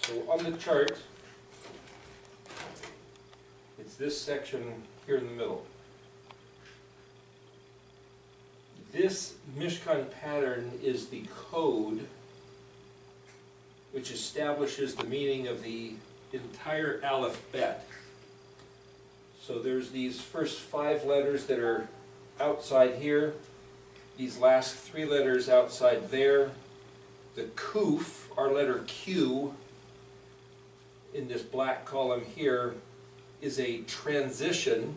So on the chart, it's this section here in the middle. This Mishkan pattern is the code which establishes the meaning of the entire alphabet. So there's these first 5 letters that are outside here, these last 3 letters outside there. The kuf, our letter Q, in this black column here, is a transition.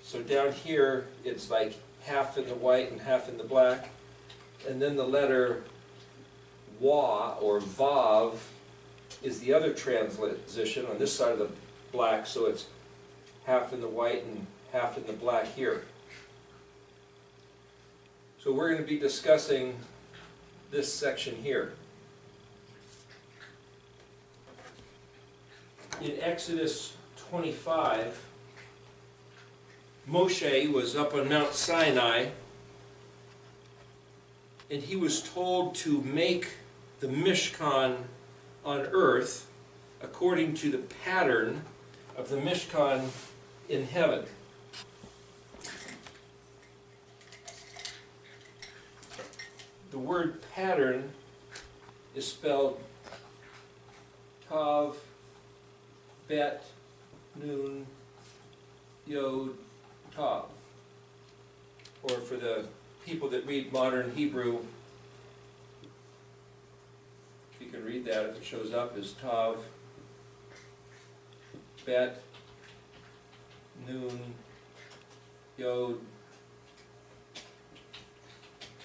So down here, it's like half in the white and half in the black. And then the letter Wa, or Vav, is the other transition on this side of the black, so it's half in the white and half in the black here. So we're going to be discussing this section here. In Exodus 25, Moshe was up on Mount Sinai, and he was told to make the Mishkan on earth according to the pattern of the Mishkan in heaven. The word pattern is spelled Tav, Bet, Nun, Yod, Tav. Or for the people that read modern Hebrew, you can read that if it shows up as Tav, Bet, Nun, Yod,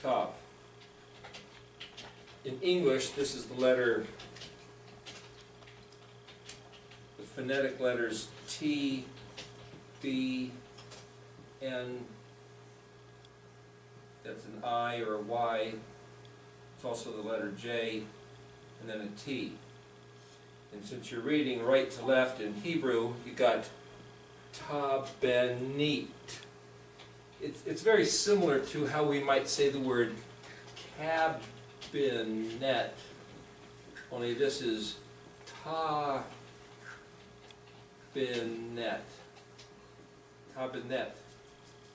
Tav. In English, this is the letter, the phonetic letters T, B, N, that's an I or a Y. It's also the letter J, and then a T. And since you're reading right to left in Hebrew, you got tabenit. It's very similar to how we might say the word cabinet, only this is tabinet.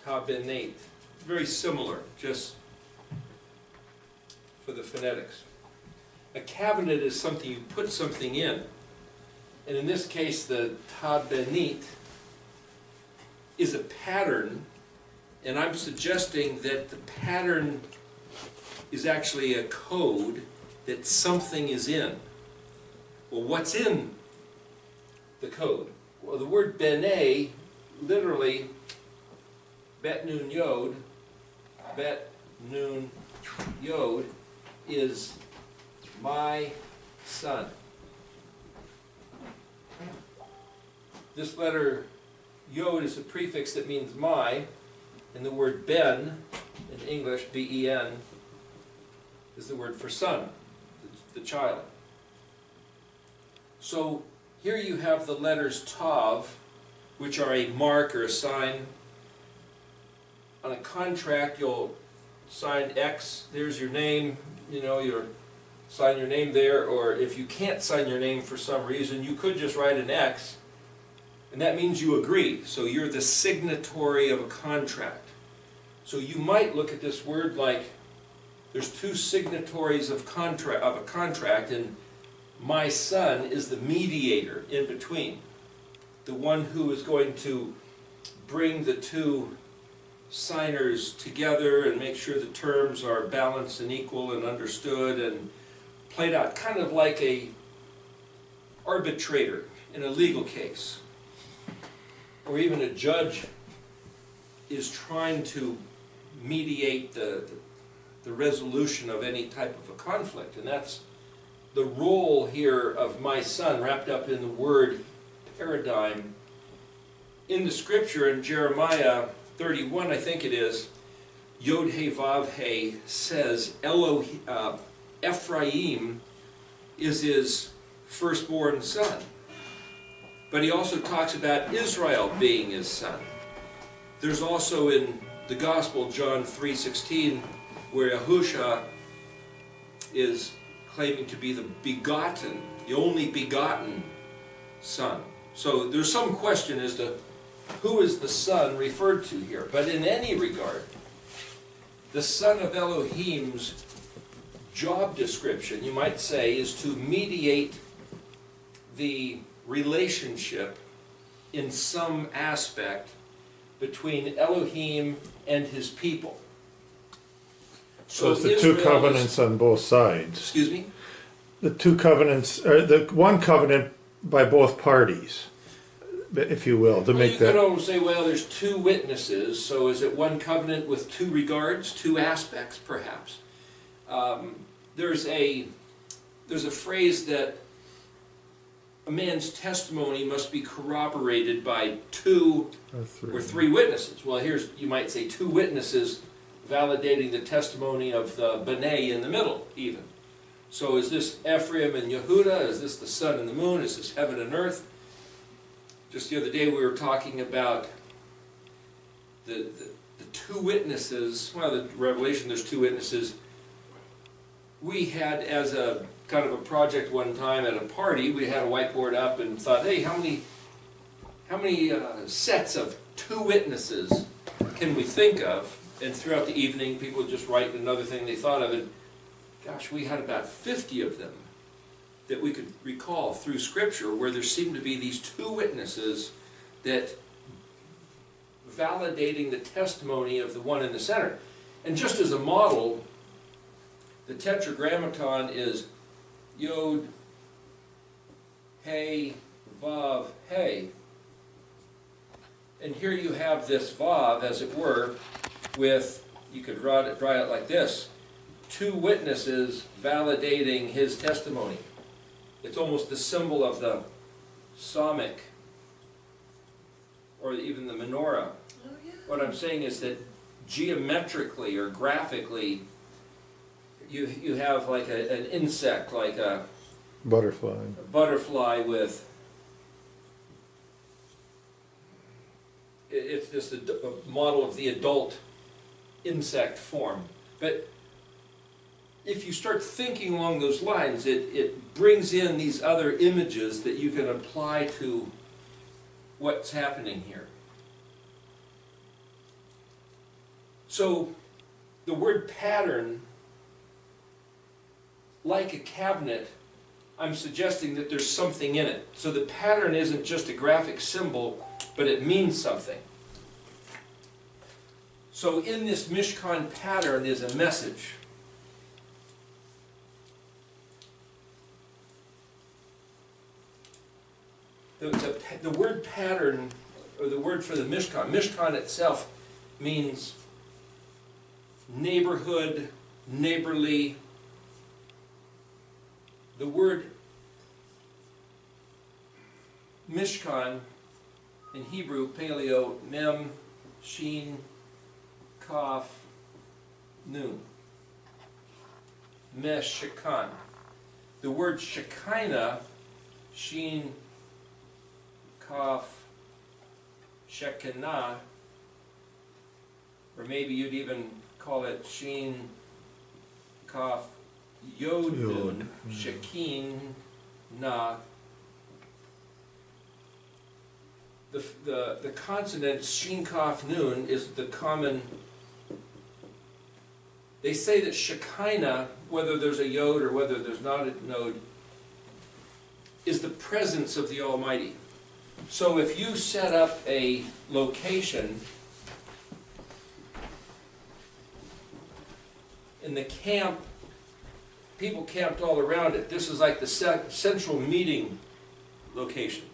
Tabinate. Very similar, just for the phonetics. A cabinet is something you put something in. And in this case, the tabenit is a pattern, and I'm suggesting that the pattern is actually a code that something is in. Well, what's in the code? Well, the word bene, literally, Bet Nun Yod, Bet Nun Yod, is my son. This letter Yod is a prefix that means my, and the word ben, in English, B-E-N, is the word for son, the child. So here you have the letters Tav, which are a mark or a sign. On a contract, you'll sign X, there's your name, you know, you'll sign your name there, or if you can't sign your name for some reason, you could just write an X, and that means you agree. So you're the signatory of a contract. So you might look at this word like there's 2 signatories of a contract, and my son is the mediator in between, the one who is going to bring the 2 signers together and make sure the terms are balanced and equal and understood and played out, kind of like a arbitrator in a legal case, or even a judge is trying to mediate the resolution of any type of a conflict. And that's the role here of my son, wrapped up in the word paradigm. In the scripture, in Jeremiah 31, I think it is, Yod He Vav He says Ephraim is his firstborn son. But he also talks about Israel being his son. There's also in the Gospel, John 3:16, where Yahusha is claiming to be the begotten, the only begotten Son. So there's some question as to who is the Son referred to here. But in any regard, the Son of Elohim's job description, you might say, is to mediate the relationship in some aspect between Elohim and his people. So it's the two covenants on both sides. Excuse me? The two covenants, or the one covenant by both parties, if you will, to make that. You could almost say, well, there's two witnesses, so is it one covenant with two regards, two aspects, perhaps? There's a phrase that a man's testimony must be corroborated by two or three witnesses. Well, here's, you might say, two witnesses validating the testimony of the B'nai in the middle, even. So is this Ephraim and Yehuda? Is this the sun and the moon? Is this heaven and earth? Just the other day we were talking about the two witnesses. Well, the Revelation, there's two witnesses. We had, as a kind of a project one time at a party, we had a whiteboard up and thought, hey, how many sets of two witnesses can we think of? And throughout the evening, people would just write another thing they thought of. And gosh, we had about 50 of them that we could recall through Scripture where there seemed to be these two witnesses that validating the testimony of the one in the center. And just as a model, the Tetragrammaton is Yod, Hey, Vav, Hey. And here you have this Vav, as it were, with, you could draw it like this, two witnesses validating his testimony. It's almost the symbol of the psalmic, or even the menorah. Oh, yeah. What I'm saying is that geometrically or graphically, you have like an insect, like a butterfly with, it's just a model of the adult insect form. But if you start thinking along those lines, it brings in these other images that you can apply to what's happening here. So the word pattern, like a cabinet, I'm suggesting that there's something in it. So the pattern isn't just a graphic symbol, but it means something. So in this Mishkan pattern is a message. The word pattern, or the word for the Mishkan, Mishkan itself means neighborhood, neighborly. The word Mishkan in Hebrew, Paleo, Mem, Shin, Kaf, Nun. Meshkan. The word Shekinah, Shin, Kaf, Shekinah, or maybe you'd even call it Shin, Kaf, Yod, Nun, Shekinah. The consonant Shin, Kaf, Nun is the common. They say that Shekinah, whether there's a Yod or whether there's not a Nod, is the presence of the Almighty. So if you set up a location in the camp, people camped all around it. This is like the central meeting location.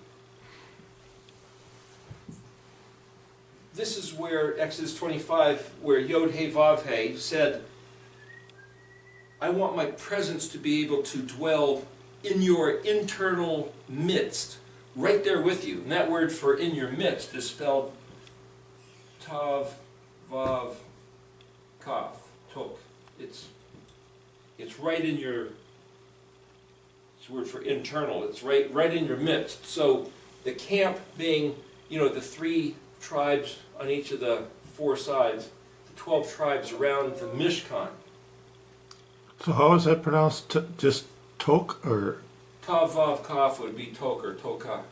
This is where Exodus 25, where Yod He Vav He said, I want my presence to be able to dwell in your internal midst, right there with you. And that word for in your midst is spelled Tav, Vav, Kaf, Tok. It's right in your, it's a word for internal, it's right in your midst. So the camp being, you know, the 3 tribes on each of the 4 sides, the 12 tribes around the Mishkan. So how is that pronounced? Just tok or? Tav vav kaf would be tok or toka.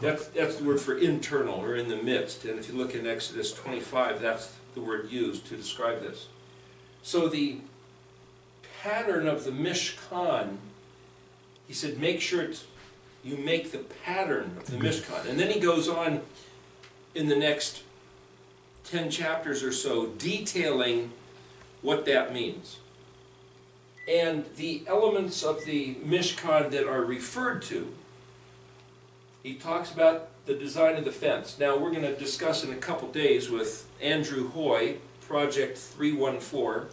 That's the word for internal or in the midst. And if you look in Exodus 25, that's the word used to describe this. So the pattern of the Mishkan, he said, make sure you make the pattern of the Mishkan. And then he goes on in the next 10 chapters or so detailing what that means. And the elements of the Mishkan that are referred to, he talks about the design of the fence. Now we're going to discuss in a couple days with Andrew Hoy, Project 314,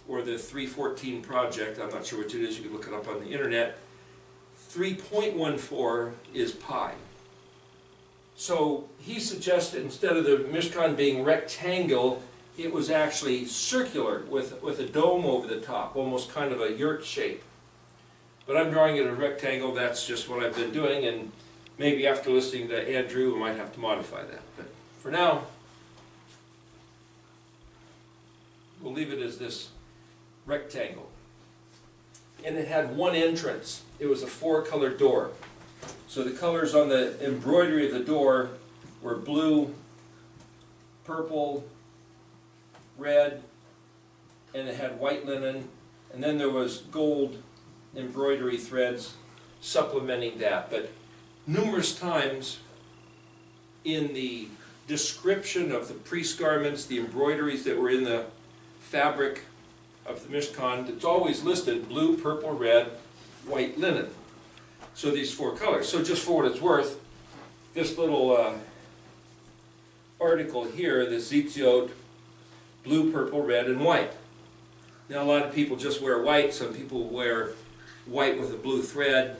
or the 314 project, I'm not sure which it is, you can look it up on the internet. 3.14 is pi. So he suggested instead of the Mishkan being rectangle, it was actually circular with a dome over the top, almost kind of a yurt shape. But I'm drawing it a rectangle, that's just what I've been doing, and maybe after listening to Andrew, we might have to modify that. But for now, we'll leave it as this rectangle. And it had one entrance. It was a 4-color door. So the colors on the embroidery of the door were blue, purple, red, and it had white linen, and then there was gold embroidery threads supplementing that. But numerous times in the description of the priest garments, the embroideries that were in the fabric of the Mishkan, it's always listed blue, purple, red, white linen. So these 4 colors. So just for what it's worth, this little article here, the Zitziot, blue, purple, red, and white. Now a lot of people just wear white, some people wear white with a blue thread.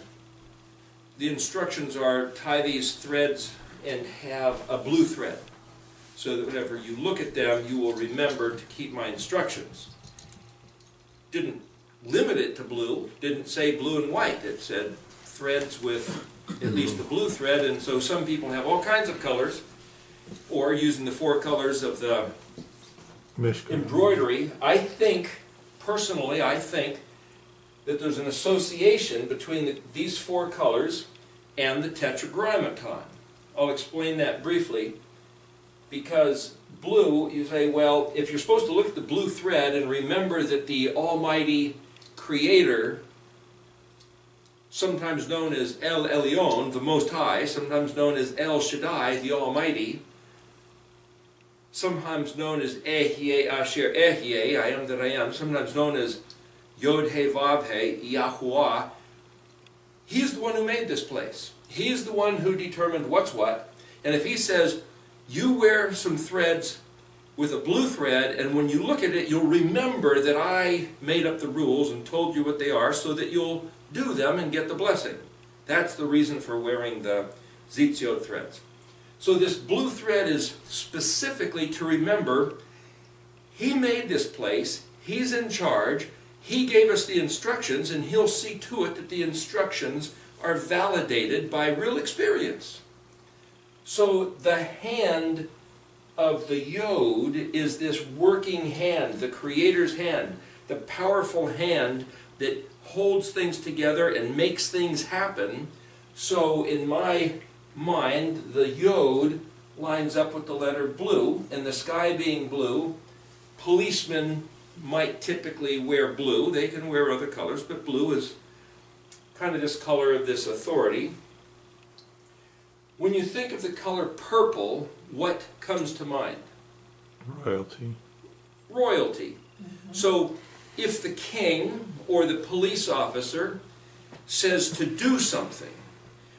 The instructions are tie these threads and have a blue thread, so that whenever you look at them, you will remember to keep my instructions. Didn't limit it to blue, didn't say blue and white, it said threads with at least a blue thread, and so some people have all kinds of colors, or using the 4 colors of the Mishkan embroidery. I think, personally, I think that there's an association between these 4 colors and the Tetragrammaton. I'll explain that briefly, because blue, you say, well, if you're supposed to look at the blue thread and remember that the Almighty Creator, sometimes known as El Elyon, the Most High, sometimes known as El Shaddai, the Almighty, sometimes known as Ehyeh Asher Ehyeh, I am that I am, sometimes known as Yod He Vav He, Yahuwah. He's the one who made this place. He's the one who determined what's what. And if he says, you wear some threads with a blue thread, and when you look at it, you'll remember that I made up the rules and told you what they are so that you'll do them and get the blessing. That's the reason for wearing the Zitziot threads. So this blue thread is specifically to remember he made this place, he's in charge, he gave us the instructions, and he'll see to it that the instructions are validated by real experience. So the hand of the Yod is this working hand, the Creator's hand, the powerful hand that holds things together and makes things happen. So in my mind, the Yod lines up with the letter blue, and the sky being blue, policemen might typically wear blue. They can wear other colors, but blue is kind of this color of this authority. When you think of the color purple, what comes to mind? Royalty. Royalty. So if the king or the police officer says to do something,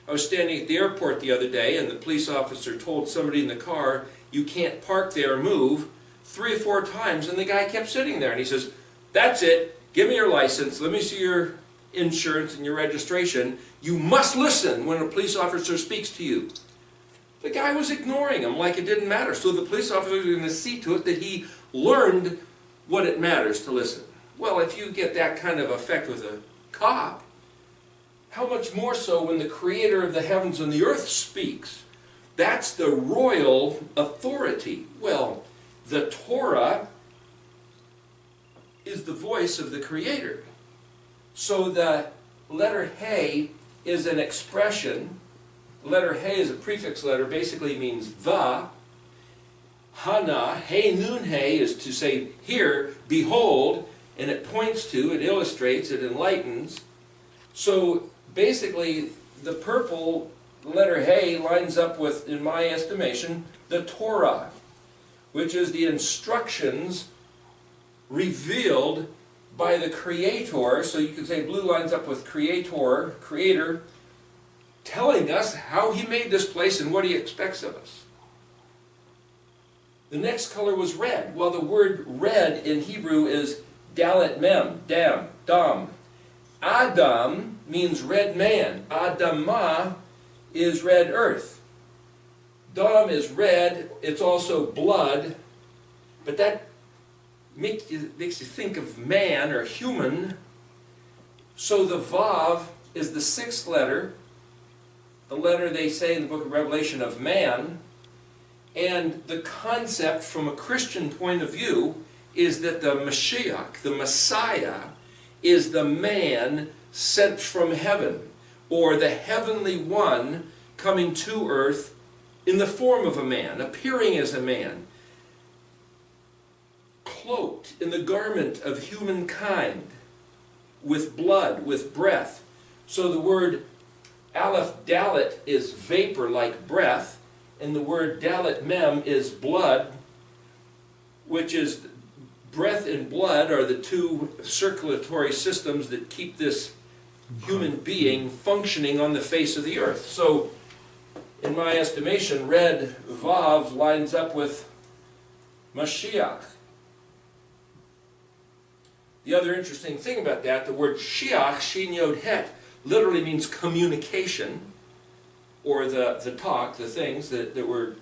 I was standing at the airport the other day, and the police officer told somebody in the car, you can't park there, move, 3 or 4 times, and the guy kept sitting there, and he says, that's it, give me your license, let me see your insurance and your registration. You must listen when a police officer speaks to you. The guy was ignoring him like it didn't matter, so the police officer was going to see to it that he learned what it matters to listen. Well, if you get that kind of effect with a cop, how much more so when the Creator of the heavens and the earth speaks? That's the royal authority. Well, the Torah is the voice of the Creator. So the letter He is an expression. The letter He is a prefix letter, basically means the. Hana, He Nun He, is to say, here, behold, and it points to, it illustrates, it enlightens. So basically, the purple letter He lines up with, in my estimation, the Torah, which is the instructions revealed by the Creator. So you could say blue lines up with Creator, telling us how He made this place and what He expects of us. The next color was red. Well, the word red in Hebrew is dalet mem, dam. Adam means red man. Adamah is red earth. Dam is red. It's also blood. But that makes you think of man or human. So the Vav is the sixth letter. The letter, they say in the book of Revelation, of man. And the concept from a Christian point of view is that the Mashiach, the Messiah, is the man sent from heaven, or the heavenly one coming to earth in the form of a man, appearing as a man, cloaked in the garment of humankind, with blood, with breath. So the word Aleph Dalet is vapor like breath, and the word Dalet Mem is blood, which is breath and blood are the two circulatory systems that keep this human being functioning on the face of the earth. So, in my estimation, red Vav lines up with Mashiach. The other interesting thing about that, the word Shiach, Shin Yod Het, literally means communication, or the talk, the things that we're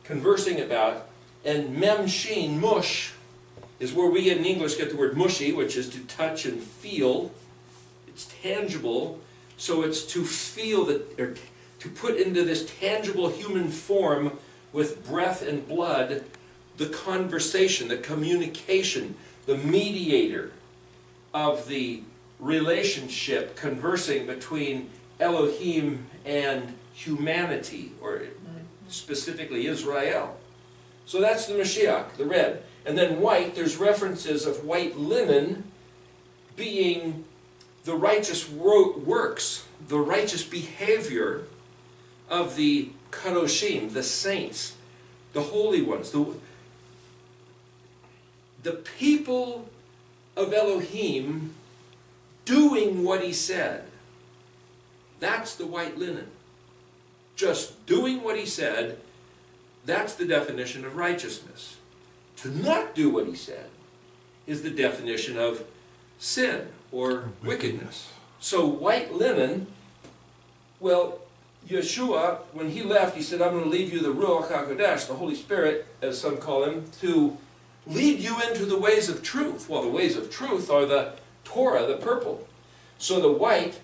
conversing about. And Mem Shin, mush, is where we in English get the word mushy, which is to touch and feel. It's tangible, so it's to feel that, or to put into this tangible human form with breath and blood, the conversation, the communication, the mediator of the relationship conversing between Elohim and humanity, or specifically Israel. So that's the Mashiach, the red. And then white, there's references of white linen being the righteous works, the righteous behavior of the Kadoshim, the saints, the holy ones, the people of Elohim doing what He said. That's the white linen. Just doing what He said, that's the definition of righteousness. To not do what He said is the definition of sin or wickedness. So white linen, well, Yeshua, when He left, He said, I'm going to leave you the Ruach HaKodesh, the Holy Spirit, as some call Him, to lead you into the ways of truth. Well, the ways of truth are the Torah, the purple. So the white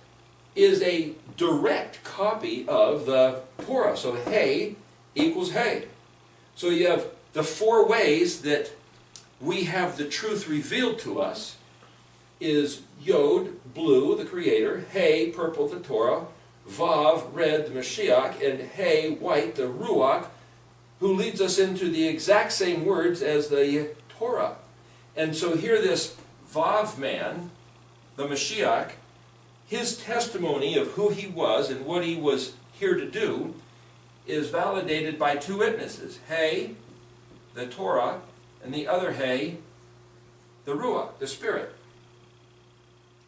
is a direct copy of the Torah. So He equals He. So you have the four ways that we have the truth revealed to us is Yod, blue, the Creator, He, purple, the Torah, Vav, red, the Mashiach, and He, white, the Ruach, who leads us into the exact same words as the Torah. And so here this Vav man, the Mashiach, his testimony of who he was and what he was here to do is validated by two witnesses. He, the Torah, and the other He, the Ruach, the Spirit.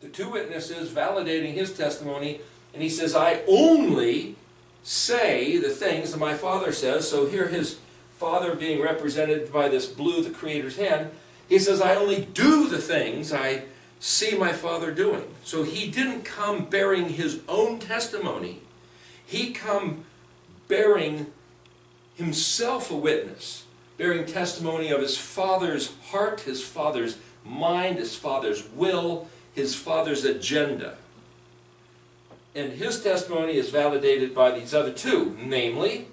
The two witnesses validating his testimony, and he says, I only say the things that my Father says. So here his Father being represented by this blue, the Creator's hand, he says, I only do the things I see my Father doing. So he didn't come bearing his own testimony. He come bearing himself a witness, bearing testimony of his Father's heart, his Father's mind, his Father's will, his Father's agenda. And his testimony is validated by these other two, namely,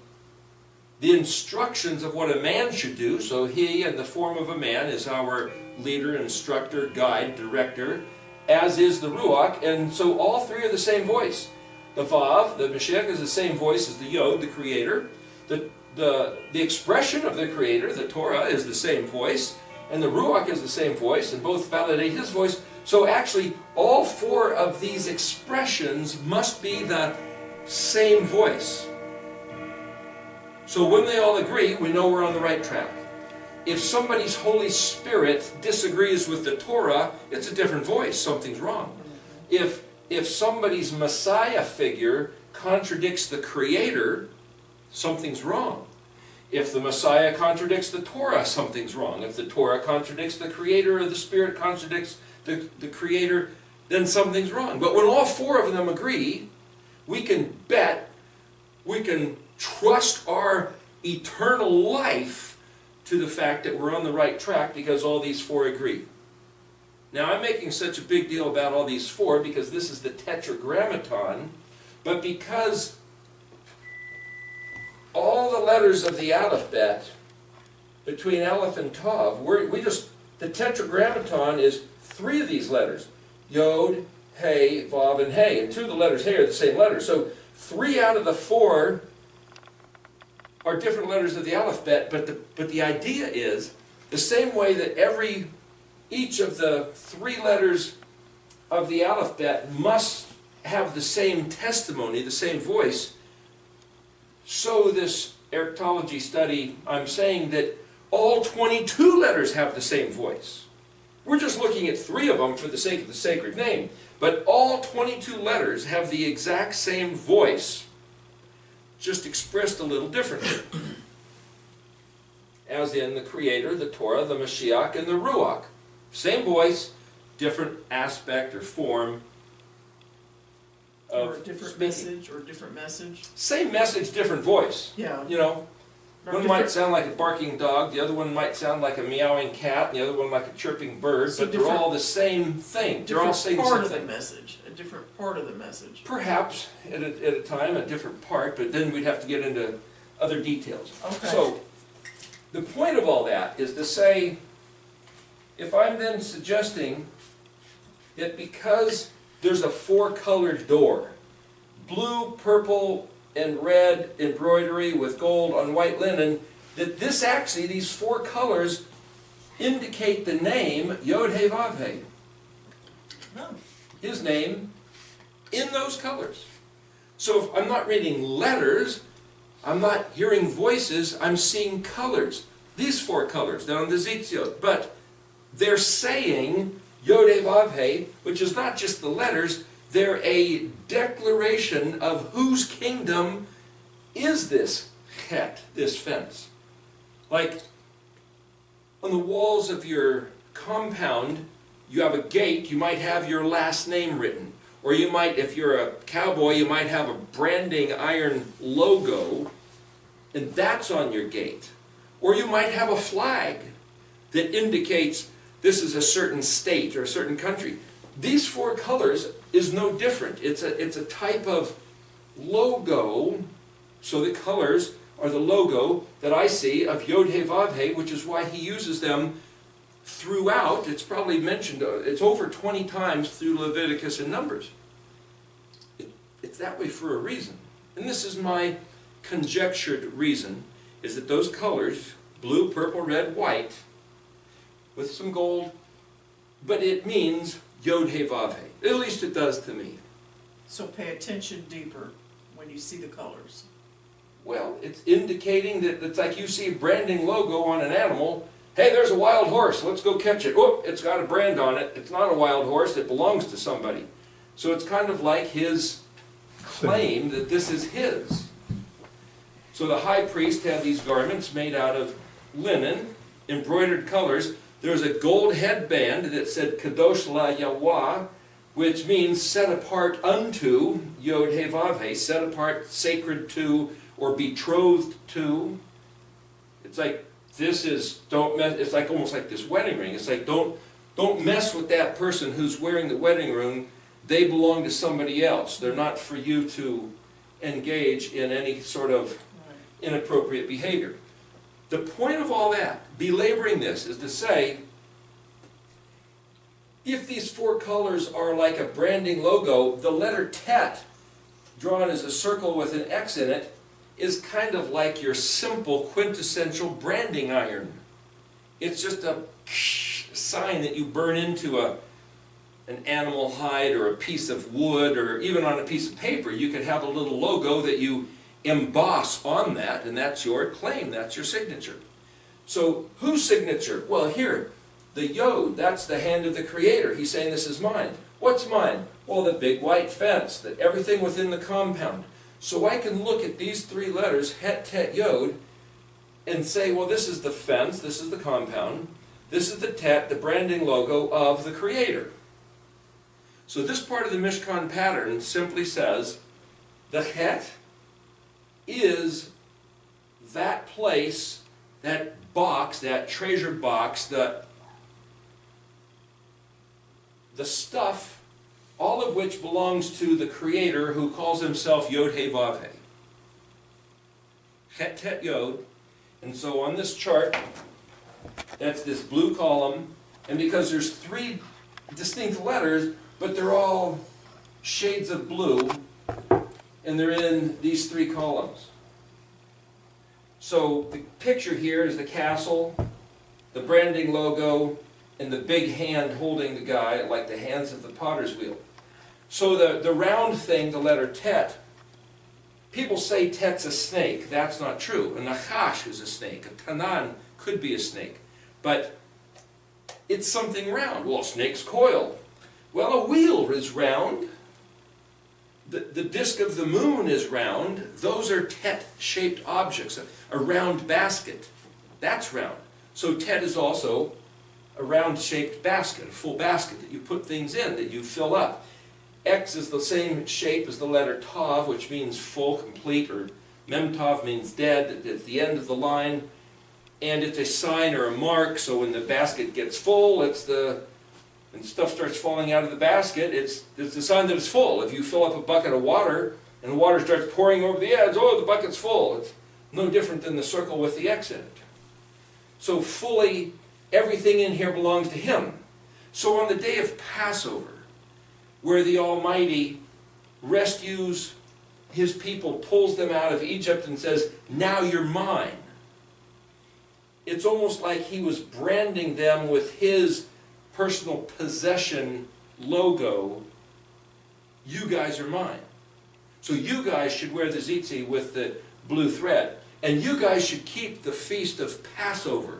the instructions of what a man should do. So he, in the form of a man, is our leader, instructor, guide, director, as is the Ruach. And so all three are the same voice. The Vav, the Mashiach, is the same voice as the Yod, the Creator. The expression of the Creator, the Torah, is the same voice. And the Ruach is the same voice, and both validate his voice. So actually, all four of these expressions must be the same voice. So when they all agree, we know we're on the right track. If somebody's Holy Spirit disagrees with the Torah, it's a different voice. Something's wrong. If somebody's Messiah figure contradicts the Creator, something's wrong. If the Messiah contradicts the Torah, something's wrong. If the Torah contradicts the Creator, or the Spirit contradicts the Creator, then something's wrong. But when all four of them agree, we can bet, we can trust our eternal life to the fact that we're on the right track because all these four agree. Now, I'm making such a big deal about all these four because this is the Tetragrammaton, but because all the letters of the alphabet between Aleph and Tav, the Tetragrammaton is three of these letters. Yod, Hey, Vav, and Hey. And two of the letters Hey are the same letter. So 3 out of the 4 are different letters of the alphabet, but the idea is the same way that each of the 3 letters of the alphabet must have the same testimony, the same voice. So this Arctology study, I'm saying that all 22 letters have the same voice. We're just looking at 3 of them for the sake of the sacred name. But all 22 letters have the exact same voice, just expressed a little differently. As in the Creator, the Torah, the Mashiach, and the Ruach. Same voice, different aspect or form. Or a different message, or a different message. Same message, different voice. Yeah. You know, one might sound like a barking dog, the other one might sound like a meowing cat, and the other one like a chirping bird, So but they're all the same thing. They're all saying the same part of the thing. message. A different part of the message. Perhaps at a time, a different part, but then we'd have to get into other details. Okay. So, the point of all that is to say, if I'm then suggesting that because there's a 4-colored door, blue, purple, and red embroidery with gold on white linen, that this actually, these 4 colors indicate the name Yod He Vav He. No. His name in those colors. So if I'm not reading letters, I'm not hearing voices, I'm seeing colors. These 4 colors down the Zitziot. But they're saying Yod He Vav He, which is not just the letters, they're a declaration of whose kingdom is this chet, this fence. Like on the walls of your compound, you have a gate, you might have your last name written. Or you might, if you're a cowboy, you might have a branding iron logo, and that's on your gate. Or you might have a flag that indicates this is a certain state or a certain country. These 4 colors is no different. It's a type of logo. So the colors are the logo that I see of Yod He Vav He, which is why he uses them throughout. It's probably mentioned, it's over 20 times through Leviticus and Numbers. It's that way for a reason. And this is my conjectured reason, is that those colors, blue, purple, red, white, with some gold, but it means Yod He Vav He. At least it does to me. So pay attention deeper when you see the colors. Well, it's indicating that it's like you see a branding logo on an animal. Hey, there's a wild horse, let's go catch it. Oh, it's got a brand on it. It's not a wild horse, it belongs to somebody. So it's kind of like his claim that this is his. So the high priest had these garments made out of linen, embroidered colors. There's a gold headband that said Kadosh La Yahweh, which means set apart unto, Yod He Vav He, set apart, sacred to, or betrothed to. It's like, this is, don't mess, it's like almost like this wedding ring. It's like, don't mess with that person who's wearing the wedding ring. They belong to somebody else. They're not for you to engage in any sort of inappropriate behavior. The point of all that, belaboring this, is to say, if these four colors are like a branding logo, the letter Tet, drawn as a circle with an X in it, is kind of like your simple quintessential branding iron. It's just a sign that you burn into an animal hide or a piece of wood, or even on a piece of paper. You could have a little logo that you emboss on that, and that's your claim, that's your signature. So whose signature? Well, here, the Yod, that's the hand of the Creator. He's saying, this is mine. What's mine? Well, the big white fence, that everything within the compound. So I can look at these three letters, Het, Tet, Yod, and say, well, this is the fence, this is the compound, this is the Tet, the branding logo of the Creator. So this part of the Mishkan pattern simply says, the Het is that place, that box, that treasure box, the stuff, all of which belongs to the Creator, who calls himself Yod He Vav He. Het, Tet, Yod. And so on this chart, that's this blue column, and because there's three distinct letters, but they're all shades of blue, and they're in these three columns. So the picture here is the castle, the branding logo, and the big hand holding the guy, like the hands of the potter's wheel. So the round thing, the letter Tet, people say Tet's a snake. That's not true. A Nachash is a snake. A Tanan could be a snake. But it's something round. Well, snake's coil. Well, a wheel is round. The disk of the moon is round. Those are Tet-shaped objects. A round basket. That's round. So Tet is also a round-shaped basket, a full basket that you put things in, that you fill up. X is the same shape as the letter Tav, which means full, complete, or Mem Tav means dead, at the end of the line. And it's a sign or a mark, so when the basket gets full, and stuff starts falling out of the basket, it's the sign that it's full. If you fill up a bucket of water, and the water starts pouring over the edge, oh, the bucket's full. It's no different than the circle with the X in it. So fully, everything in here belongs to Him. So on the day of Passover, where the Almighty rescues His people, pulls them out of Egypt and says, now you're mine. It's almost like He was branding them with His personal possession logo. You guys are mine. So you guys should wear the tzitzit with the blue thread. And you guys should keep the feast of Passover,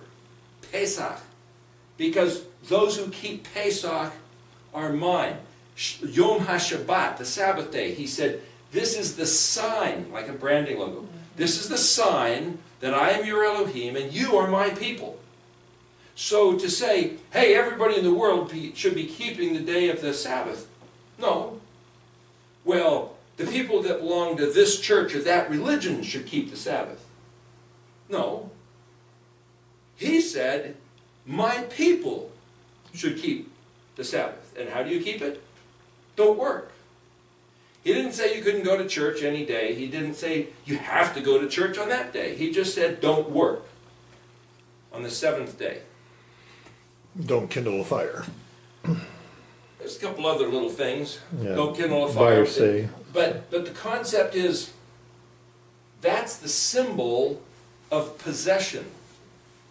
Pesach, because those who keep Pesach are mine. Yom HaShabbat, the Sabbath day, He said, this is the sign, like a branding logo. This is the sign that I am your Elohim and you are my people. So to say, hey, everybody in the world should be keeping the day of the Sabbath. No. Well, the people that belong to this church or that religion should keep the Sabbath. No. He said, my people should keep the Sabbath. And how do you keep it? Don't work. He didn't say you couldn't go to church any day. He didn't say you have to go to church on that day. He just said don't work on the seventh day. Don't kindle a fire. There's a couple other little things. Yeah. Don't kindle a Buy fire. or say. But the concept is, that's the symbol of possession.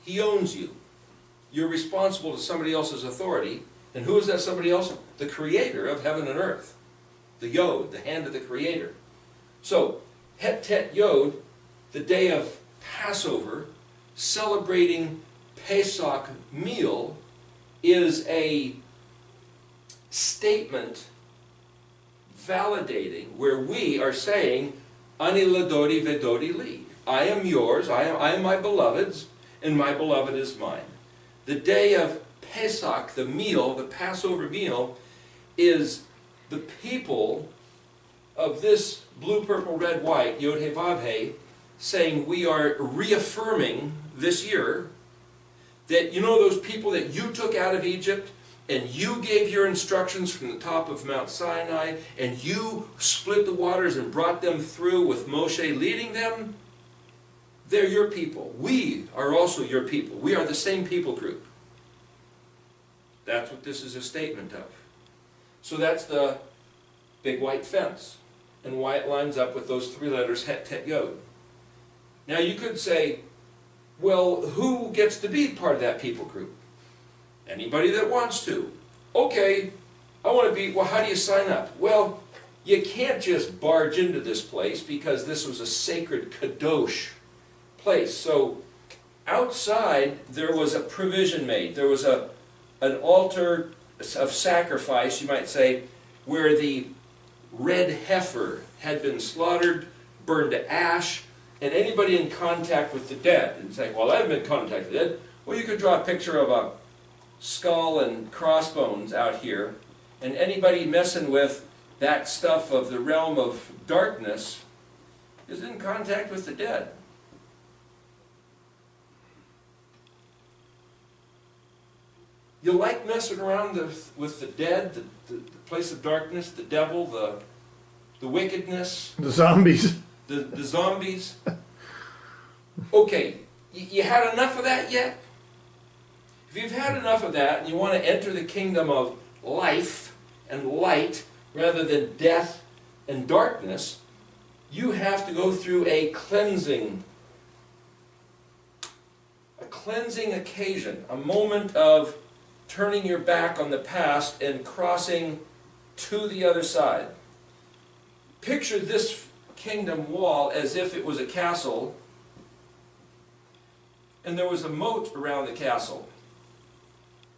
He owns you. You're responsible to somebody else's authority. And who is that somebody else? The Creator of heaven and earth. The Yod, the hand of the Creator. So, Het Tet Yod, the day of Passover, celebrating Pesach meal, is a statement validating where we are saying, Ani ladodi vedodi li. I am yours, I am my beloved's, and my beloved is mine. The day of Pesach, the meal, the Passover meal, is the people of this blue, purple, red, white, Yod He Vav He, saying we are reaffirming this year that, you know, those people that you took out of Egypt and you gave your instructions from the top of Mount Sinai and you split the waters and brought them through with Moshe leading them, They're your people. We are also your people. We are the same people group. That's what this is a statement of. So that's the big white fence, and why it lines up with those three letters, het, tet, yod. Now you could say, well, who gets to be part of that people group? Anybody that wants to. Okay, I want to be, well, how do you sign up? Well, you can't just barge into this place because this was a sacred kadosh place. So outside there was a provision made. There was an altar of sacrifice, you might say, where the red heifer had been slaughtered, burned to ash, and anybody in contact with the dead, and say, well, I haven't been in contact with the dead. Well, you could draw a picture of a skull and crossbones out here, and anybody messing with that stuff of the realm of darkness is in contact with the dead. You like messing around with the dead, the place of darkness, the devil, the wickedness, The zombies. the zombies. Okay, you had enough of that yet? If you've had enough of that and you want to enter the kingdom of life and light rather than death and darkness, you have to go through a cleansing occasion, a moment of turning your back on the past and crossing to the other side. Picture this kingdom wall as if it was a castle and there was a moat around the castle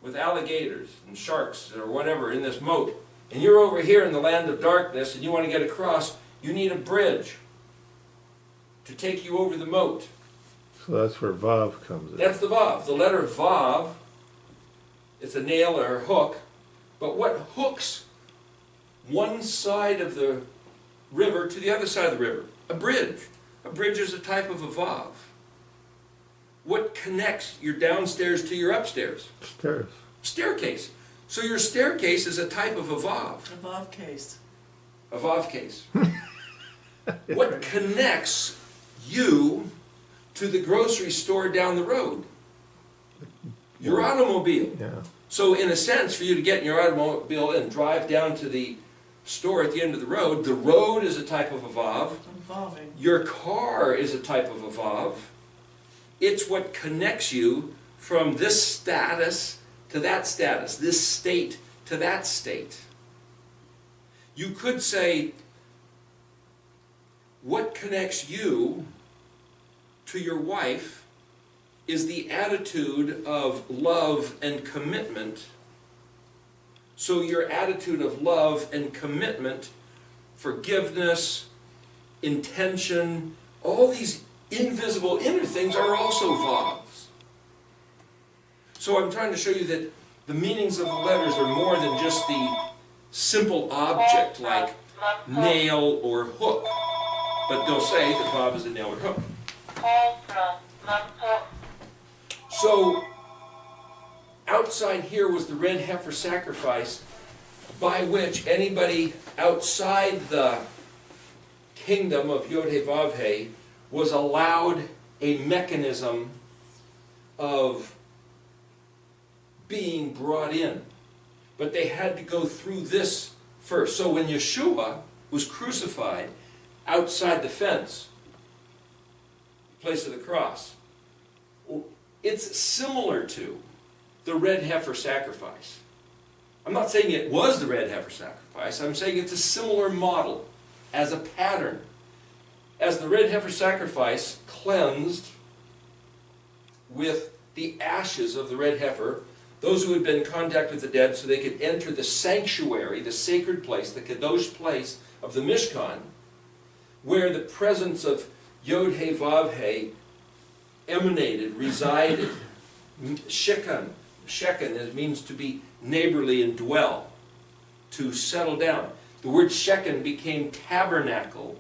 with alligators and sharks or whatever in this moat. And you're over here in the land of darkness and you want to get across, you need a bridge to take you over the moat. So that's where Vav comes in. That's the Vav. The letter Vav, it's a nail or a hook, but what hooks one side of the river to the other side of the river? A bridge. A bridge is a type of a Vav. What connects your downstairs to your upstairs? Stairs. Staircase. So your staircase is a type of a Vav. A Vav case. A Vav case. What connects you to the grocery store down the road? Your automobile. Yeah. So in a sense, for you to get in your automobile and drive down to the store at the end of the road is a type of a Vav. Involving. Your car is a type of a Vav. It's what connects you from this status to that status, this state to that state. You could say, what connects you to your wife is the attitude of love and commitment. So your attitude of love and commitment, forgiveness, intention, all these invisible inner things are also Vavs. So I'm trying to show you that the meanings of the letters are more than just the simple object like nail or hook. But they'll say that Vav is a nail or hook. So outside here was the red heifer sacrifice by which anybody outside the kingdom of Yod-Heh-Vav-Heh was allowed a mechanism of being brought in. But they had to go through this first. So when Yeshua was crucified outside the fence, place of the cross, it's similar to the red heifer sacrifice. I'm not saying it was the red heifer sacrifice. I'm saying it's a similar model as a pattern. As the red heifer sacrifice cleansed with the ashes of the red heifer those who had been in contact with the dead so they could enter the sanctuary, the sacred place, the kadosh place of the Mishkan, where the presence of Yod-Heh-Vav-Heh emanated, resided. Sheken it means to be neighborly and dwell, to settle down. The word Sheken became tabernacle.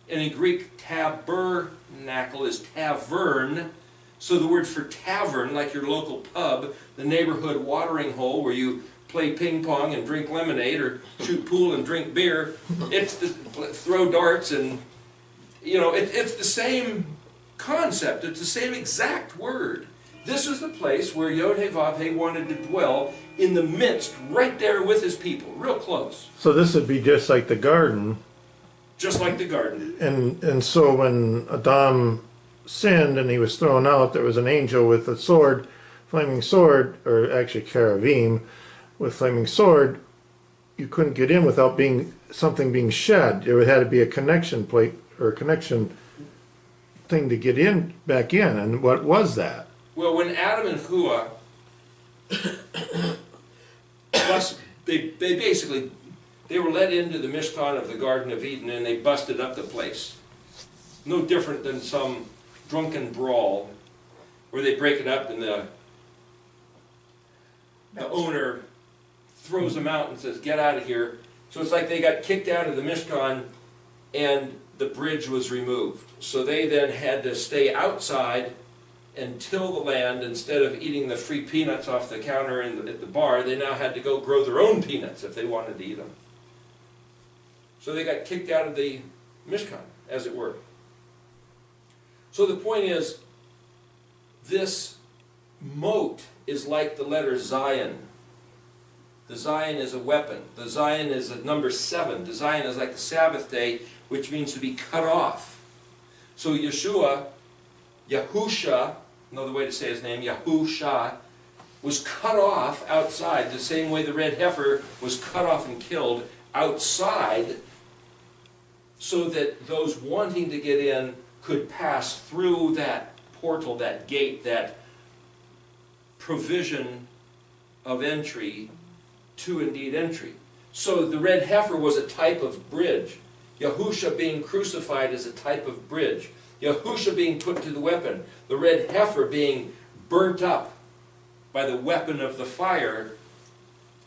In a Greek, tabernacle is tavern. So the word for tavern, like your local pub, the neighborhood watering hole where you play ping pong and drink lemonade or shoot pool and drink beer, it's the, throw darts and, you know, it's the same concept. It's the same exact word. This is the place where Yod-Heh-Vav-Heh wanted to dwell in the midst, right there with his people, real close. So this would be just like the garden. Just like the garden. And so when Adam sinned and he was thrown out, there was an angel with a sword, flaming sword, or actually cherubim with flaming sword. You couldn't get in without something being shed. There had to be a connection plate or a connection thing to get in back in. And what was that? Well, when Adam and Hua, they were let into the Mishkan of the Garden of Eden, and they busted up the place. No different than some drunken brawl where they break it up and the owner throws them out and says, "Get out of here." So it's like they got kicked out of the Mishkan and the bridge was removed. So they then had to stay outside and till the land. Instead of eating the free peanuts off the counter at the bar, they now had to go grow their own peanuts if they wanted to eat them. So they got kicked out of the Mishkan, as it were. So the point is, this moat is like the letter Zion. The Zion is a weapon. The Zion is a number 7. The Zion is like the Sabbath day, which means to be cut off. So Yeshua, Yahusha, another way to say his name, Yahusha, was cut off outside, the same way the red heifer was cut off and killed outside, so that those wanting to get in could pass through that portal, that gate, that provision of entry to indeed entry. So the red heifer was a type of bridge. Yahusha being crucified is a type of bridge. Yahusha being put to the weapon. The red heifer being burnt up by the weapon of the fire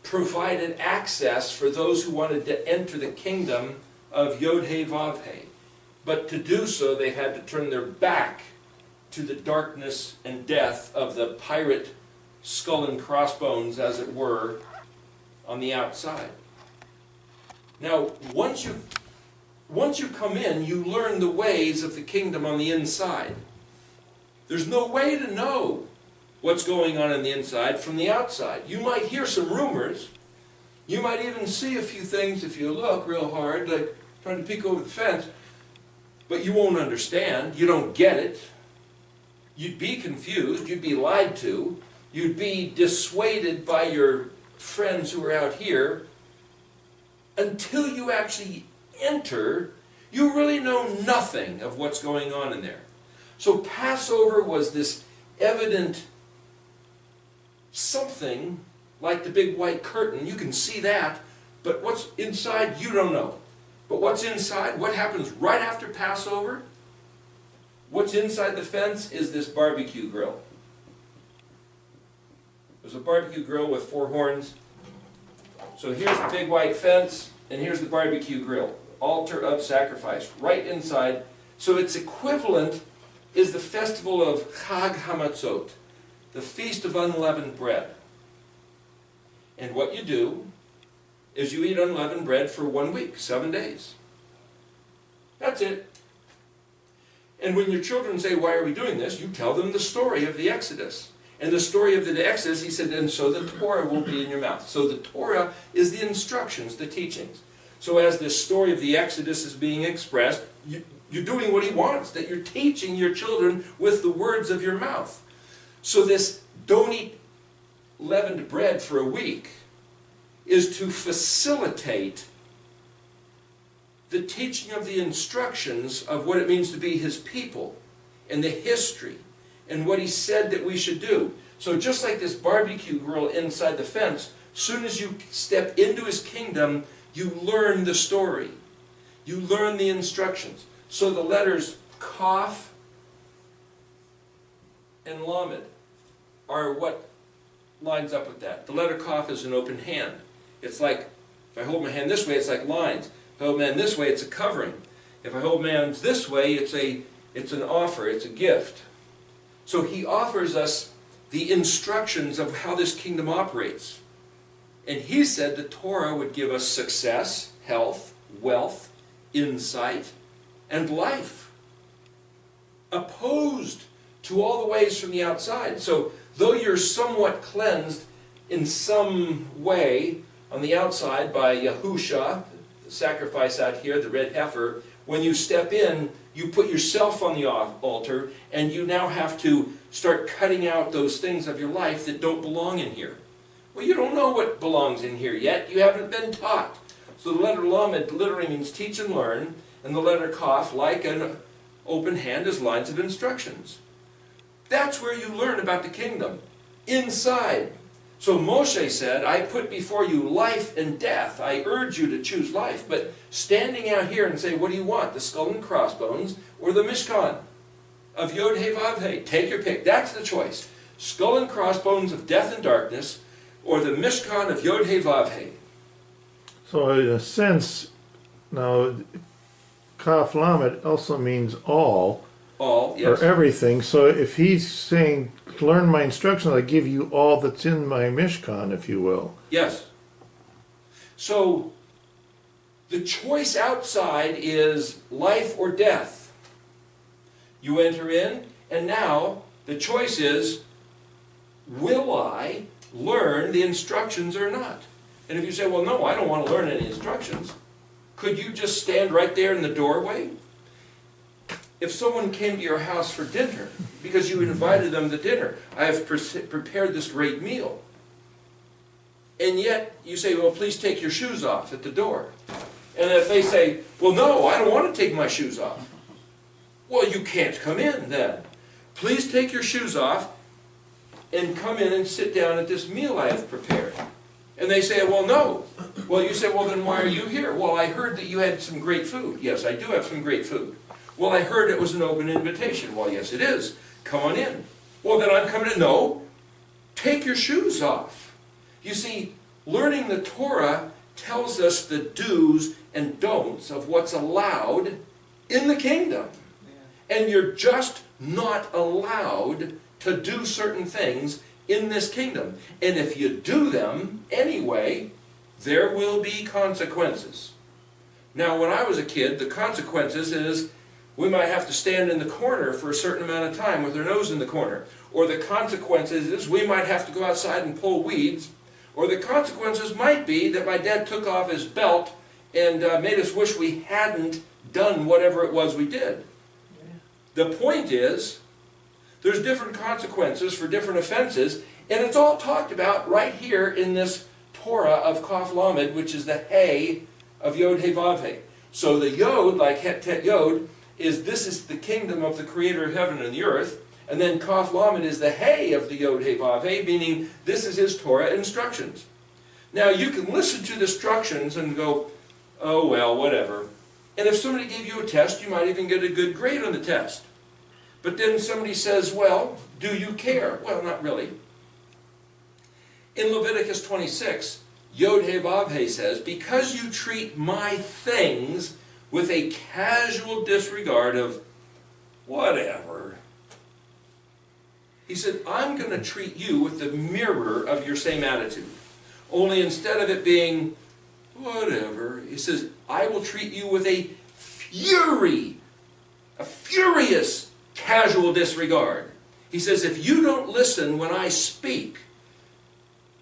provided access for those who wanted to enter the kingdom of Yod-Heh-Vav-Heh. But to do so, they had to turn their back to the darkness and death of the pirate skull and crossbones, as it were, on the outside. Now, once you come in, you learn the ways of the kingdom on the inside. There's no way to know what's going on the inside from the outside. You might hear some rumors. You might even see a few things if you look real hard, like trying to peek over the fence. But you won't understand. You don't get it. You'd be confused. You'd be lied to. You'd be dissuaded by your friends who are out here. Until you actually enter, you really know nothing of what's going on in there. So Passover was this evident something like the big white curtain. You can see that, but what's inside, you don't know. But what's inside, what happens right after Passover, what's inside the fence is this barbecue grill. There's a barbecue grill with 4 horns. So here's the big white fence, and here's the barbecue grill. Altar of sacrifice, right inside. So its equivalent is the festival of Chag Hamatzot, the Feast of Unleavened Bread. And what you do is you eat unleavened bread for 1 week, 7 days. That's it. And when your children say, "Why are we doing this?" you tell them the story of the Exodus. And the story of the Exodus, he said, and so the Torah will be in your mouth. So the Torah is the instructions, the teachings. So as this story of the Exodus is being expressed, you're doing what he wants, that you're teaching your children with the words of your mouth. So this don't eat leavened bread for a week is to facilitate the teaching of the instructions of what it means to be his people and the history and what he said that we should do. So just like this barbecue grill inside the fence, soon as you step into his kingdom, you learn the story. You learn the instructions. So the letters Kaf and Lamed are what lines up with that. The letter Kaf is an open hand. It's like, if I hold my hand this way, it's like lines. If I hold my hand this way, it's a covering. If I hold my hand this way, it's an offer, it's a gift. So he offers us the instructions of how this kingdom operates. And he said the Torah would give us success, health, wealth, insight, and life. opposed to all the ways from the outside. So though you're somewhat cleansed in some way on the outside by Yahusha, the sacrifice out here, the red heifer, when you step in, you put yourself on the altar, and you now have to start cutting out those things of your life that don't belong in here. Well, you don't know what belongs in here yet. You haven't been taught. So the letter Lamed literally means teach and learn, and the letter Kaf, like an open hand, is lines of instructions. That's where you learn about the kingdom, inside. So Moshe said, I put before you life and death. I urge you to choose life. But standing out here and say, what do you want? The skull and crossbones or the Mishkan of Yod-Heh-Vav-Heh? Take your pick. That's the choice. Skull and crossbones of death and darkness or the Mishkan of Yod-Heh-Vav-Heh. So in a sense, now, Kaf Lamed also means all. All, yes. Or everything. So if he's saying, learn my instructions, I give you all that's in my Mishkan, if you will. Yes. So the choice outside is life or death. You enter in, and now the choice is, will I learn the instructions or not? And if you say, well, no, I don't want to learn any instructions, could you just stand right there in the doorway? If someone came to your house for dinner, because you invited them to dinner, I have prepared this great meal. And yet, you say, well, please take your shoes off at the door. And if they say, well, no, I don't want to take my shoes off. Well, you can't come in then. Please take your shoes off and come in and sit down at this meal I have prepared. And they say, well, no. Well, you say, well, then why are you here? Well, I heard that you had some great food. Yes, I do have some great food. Well, I heard it was an open invitation. Well, yes, it is. Come on in. Well, then I'm coming in. No, take your shoes off. You see, learning the Torah tells us the do's and don'ts of what's allowed in the kingdom. And you're just not allowed to do certain things in this kingdom. And if you do them anyway, there will be consequences. Now, when I was a kid, the consequences is we might have to stand in the corner for a certain amount of time with our nose in the corner. Or the consequences is we might have to go outside and pull weeds. Or the consequences might be that my dad took off his belt and made us wish we hadn't done whatever it was we did. The point is, there's different consequences for different offenses, and it's all talked about right here in this Torah of Kaf Lamed, which is the Hey of Yod-Heh-Vav-Heh. So the Yod, like Het Yod, this is the kingdom of the Creator of heaven and the earth, and then Kaf Lamed is the Hey of the Yod-Heh-Vav-Heh, meaning this is his Torah instructions. Now you can listen to the instructions and go, oh well, whatever. And if somebody gave you a test, you might even get a good grade on the test. But then somebody says, well, do you care? Well, not really. In Leviticus 26, Yod-Heh-Vav-Heh says, because you treat my things with a casual disregard of whatever, he said, I'm going to treat you with the mirror of your same attitude. Only instead of it being whatever, he says, I will treat you with a furious casual disregard. He says, if you don't listen when I speak,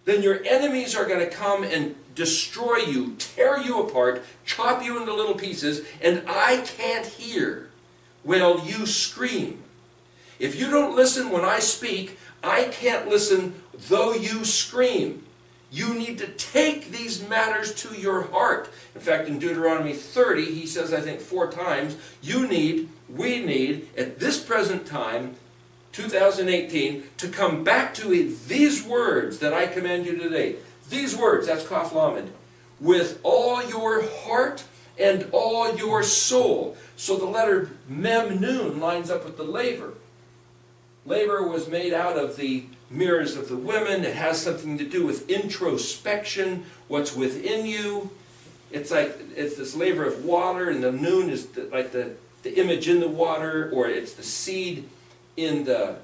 then your enemies are going to come and destroy you, tear you apart, chop you into little pieces, and I can't hear while you scream. If you don't listen when I speak, I can't listen though you scream. You need to take these matters to your heart. In fact, in Deuteronomy 30, he says, I think 4 times, we need, at this present time, 2018, to come back to these words that I command you today. These words, that's Kaf Lamed, with all your heart and all your soul. So the letter Mem Nun lines up with the laver. Laver was made out of the mirrors of the women. It has something to do with introspection, what's within you. It's this laver of water, and the Nun is like the image in the water, or it's the seed in the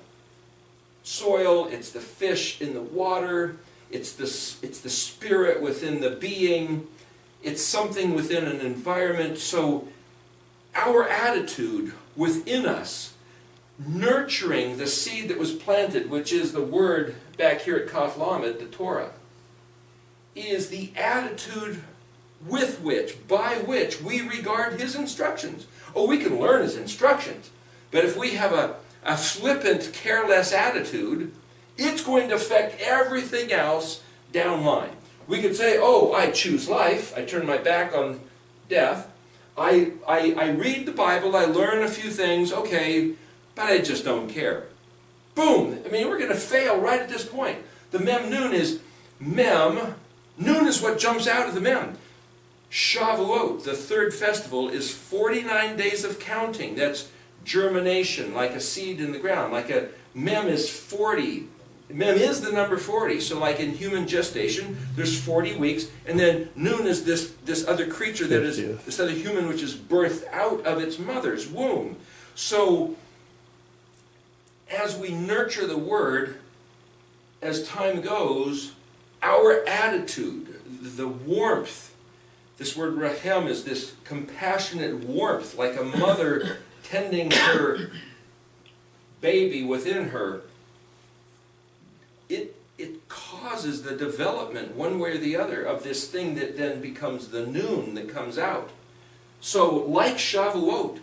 soil, it's the fish in the water, it's the spirit within the being, it's something within an environment. So our attitude within us nurturing the seed that was planted, which is the word back here at Kaf Lamed, the Torah, is the attitude with which, by which we regard his instructions. Oh, we can learn his instructions, but if we have a flippant, careless attitude, it's going to affect everything else down line. We could say, oh, I choose life, I turn my back on death, I read the Bible, I learn a few things, okay, but I just don't care. Boom! I mean, we're going to fail right at this point. The mem nun is mem. Nun is what jumps out of the mem. Shavuot, the third festival, is 49 days of counting. That's germination, like a seed in the ground. Like a mem is 40. Mem is the number 40. So like in human gestation, there's 40 weeks. And then nun is this other creature that is, this other human which is birthed out of its mother's womb. So as we nurture the word, as time goes, our attitude, the warmth, this word rahem is this compassionate warmth, like a mother tending her baby within her. It causes the development, one way or the other, of this thing that then becomes the nun that comes out. So, like Shavuot,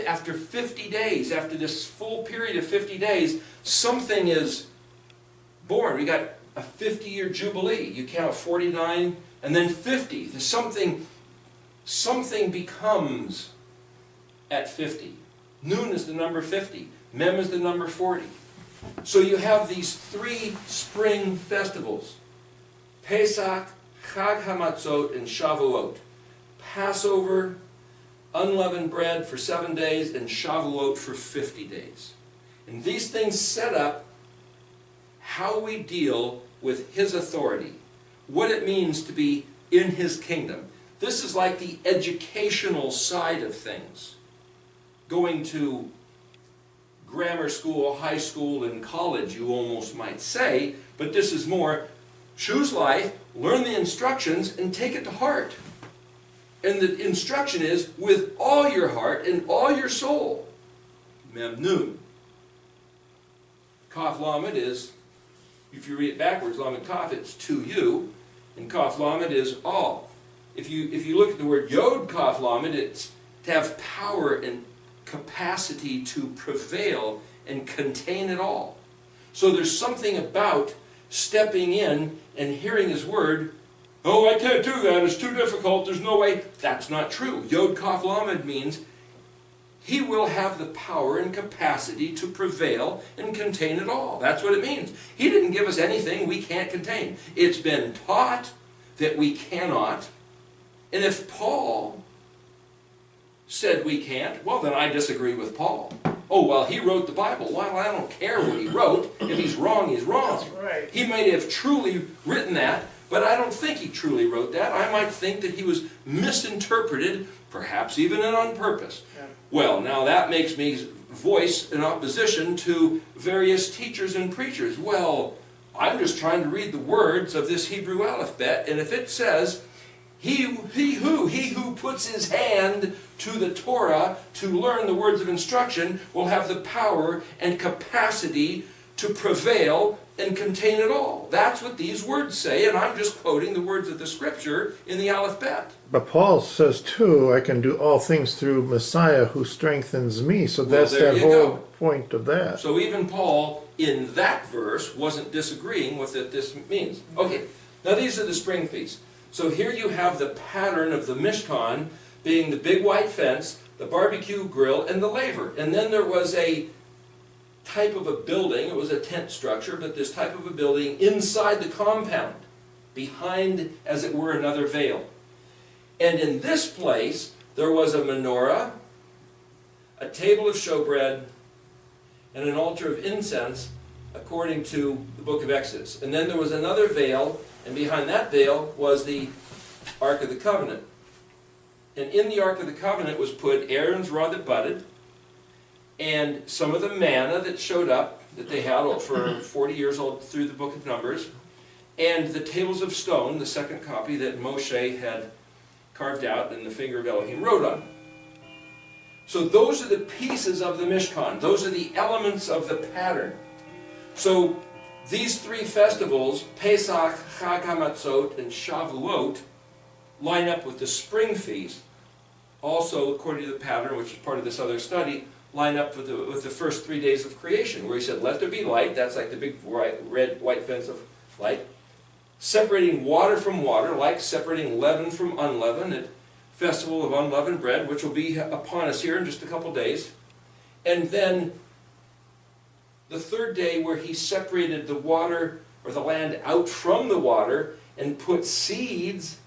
after 50 days, after this full period of 50 days, something is born. We got a 50-year jubilee. You count 49 and then 50. There's something becomes at 50. Nun is the number 50. Mem is the number 40. So you have these three spring festivals: Pesach, Chag HaMatzot, and Shavuot. Passover, unleavened bread for 7 days, and Shavuot for 50 days. And these things set up how we deal with his authority, what it means to be in his kingdom. This is like the educational side of things. Going to grammar school, high school, and college, you almost might say, but this is more, choose life, learn the instructions, and take it to heart. And the instruction is, with all your heart and all your soul. Mem nun. Kaf Lamed is, if you read it backwards, Lamed Kaf, it's to you, and Kaf Lamed is all. If you look at the word Yod Kaf Lamed, it's to have power and capacity to prevail and contain it all. So there's something about stepping in and hearing his word. Oh, I can't do that, it's too difficult, there's no way. That's not true. Yod Kaf Lamed means he will have the power and capacity to prevail and contain it all. That's what it means. He didn't give us anything we can't contain. It's been taught that we cannot. And if Paul said we can't, well, then I disagree with Paul. Oh, well, he wrote the Bible. Well, I don't care what he wrote. If he's wrong, he's wrong. That's right. He may have truly written that, but I don't think he truly wrote that. I might think that he was misinterpreted, perhaps even on purpose. Yeah. Well, now that makes me voice an opposition to various teachers and preachers. Well, I'm just trying to read the words of this Hebrew alphabet, and if it says, he who puts his hand to the Torah to learn the words of instruction will have the power and capacity to prevail and contain it all. That's what these words say, and I'm just quoting the words of the scripture in the Aleph-Bet. But Paul says too, I can do all things through Messiah who strengthens me. So that's that whole point of that. So even Paul, in that verse, wasn't disagreeing with what this means. Okay, now these are the spring feasts. So here you have the pattern of the Mishkan being the big white fence, the barbecue grill, and the laver. And then there was a type of a building, it was a tent structure, but this type of a building inside the compound, behind, as it were, another veil. And in this place, there was a menorah, a table of showbread, and an altar of incense, according to the book of Exodus. And then there was another veil, and behind that veil was the Ark of the Covenant. And in the Ark of the Covenant was put Aaron's rod that budded, and some of the manna that showed up, that they had for 40 years old through the book of Numbers, and the tables of stone, the second copy that Moshe had carved out and the finger of Elohim wrote on. So those are the pieces of the Mishkan. Those are the elements of the pattern. So these three festivals, Pesach, Chag HaMatzot, and Shavuot, line up with the spring feast. Also, according to the pattern, which is part of this other study, line up with the first 3 days of creation, where he said, let there be light. That's like the big red, white fence of light. Separating water from water, like separating leaven from unleavened, at festival of unleavened bread, which will be upon us here in just a couple days. And then the third day, where he separated the water, or the land, out from the water, and put seeds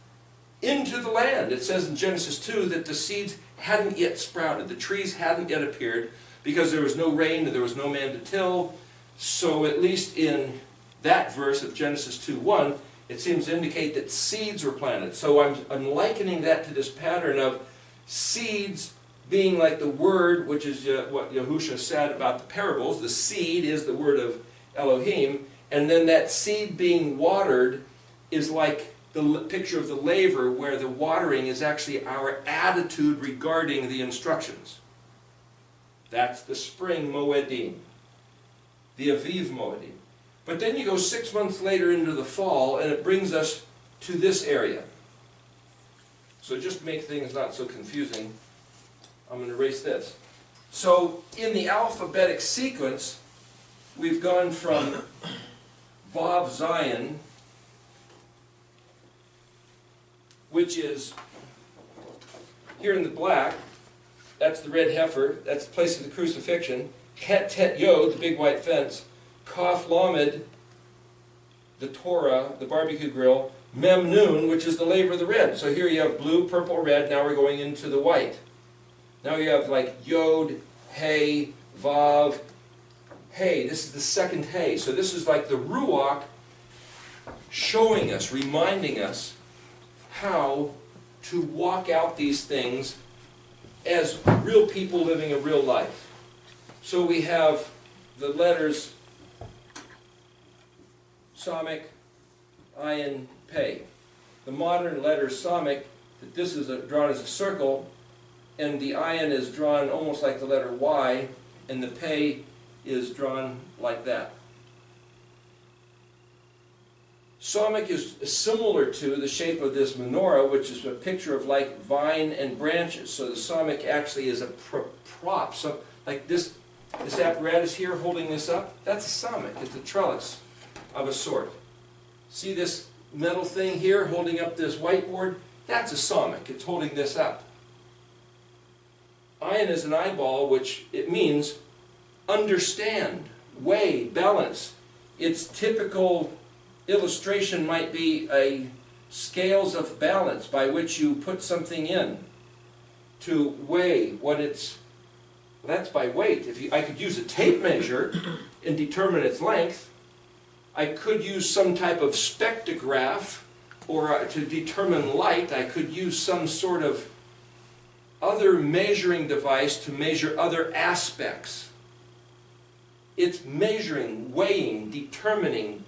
into the land. It says in Genesis 2 that the seeds hadn't yet sprouted. The trees hadn't yet appeared because there was no rain and there was no man to till. So at least in that verse of Genesis 2:1, it seems to indicate that seeds were planted. So I'm likening that to this pattern of seeds being like the word, which is what Yahusha said about the parables. The seed is the word of Elohim. And then that seed being watered is like the picture of the laver, where the watering is actually our attitude regarding the instructions. That's the spring Moedim, the Aviv Moedim. But then you go 6 months later into the fall, and it brings us to this area. So just to make things not so confusing, I'm going to erase this. So in the alphabetic sequence, we've gone from Vav Zion, which is here in the black. That's the red heifer. That's the place of the crucifixion. Het Tet Yod, the big white fence. Kaf Lamed, the Torah, the barbecue grill. Mem Nun, which is the laver of the red. So here you have blue, purple, red. Now we're going into the white. Now you have like Yod, Hey, Vav, Hey. This is the second Hey. So this is like the Ruach showing us, reminding us how to walk out these things as real people living a real life. So we have the letters Samik, Ayin, Pei. The modern letter Samik, that this is drawn as a circle, and the Ayin is drawn almost like the letter Y, and the Pei is drawn like that. Samik is similar to the shape of this menorah, which is a picture of like vine and branches. So the samik actually is a prop. So like this apparatus here holding this up, that's a samik. It's a trellis of a sort. See this metal thing here holding up this whiteboard? That's a samik. It's holding this up. Ayin is an eyeball, which it means understand, weigh, balance. Its typical illustration might be a scales of balance by which you put something in to weigh what it's. Well, that's by weight. I could use a tape measure and determine its length. I could use some type of spectrograph, or to determine light. I could use some sort of other measuring device to measure other aspects. It's measuring, weighing, determining,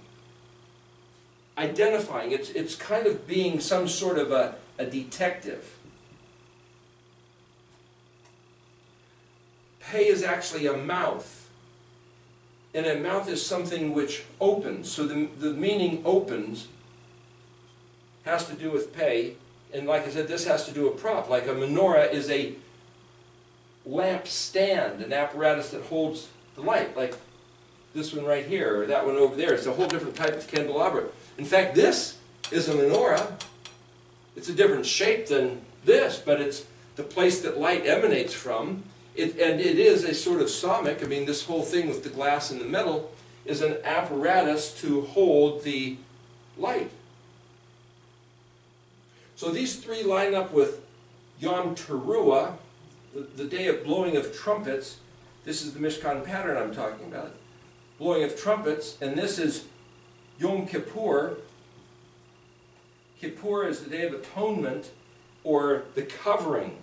identifying. It's kind of being some sort of a detective. Pei is actually a mouth. And a mouth is something which opens. So the meaning opens has to do with Pei. And like I said, this has to do with prop. Like a menorah is a lamp stand, an apparatus that holds the light. Like this one right here, or that one over there. It's a whole different type of candelabra. In fact, this is a menorah. It's a different shape than this, but it's the place that light emanates from. And it is a sort of samik. I mean, this whole thing with the glass and the metal is an apparatus to hold the light. So these three line up with Yom Teruah, the day of blowing of trumpets. This is the Mishkan pattern I'm talking about. Blowing of trumpets, and this is Yom Kippur. Kippur is the Day of Atonement, or the covering,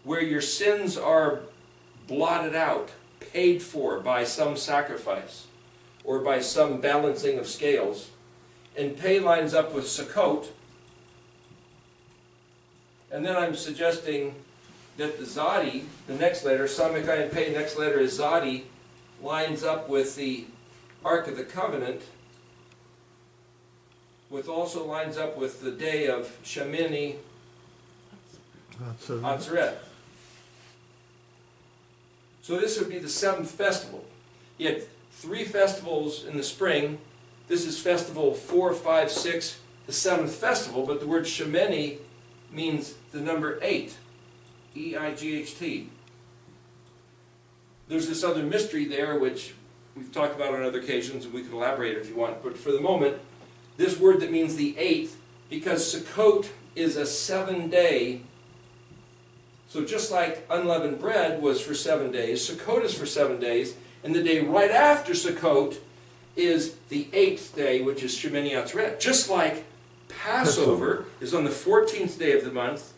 where your sins are blotted out, paid for by some sacrifice, or by some balancing of scales. And Pei lines up with Sukkot. And then I'm suggesting that the Zadi, the next letter, Samikayan Pei, next letter is Zadi, lines up with the Ark of the Covenant, which also lines up with the day of Shemini Atzeret. So this would be the 7th festival. You had 3 festivals in the spring. This is festival 4, 5, 6, the 7th festival, but the word Shemini means the number 8. E-I-G-H-T. There's this other mystery there which we've talked about on other occasions, and we can elaborate if you want, but for the moment, this word that means the 8th, because Sukkot is a 7-day, so just like unleavened bread was for 7 days, Sukkot is for 7 days, and the day right after Sukkot is the 8th day, which is Shemini Atzeret. Just like Passover is on the 14th day of the month,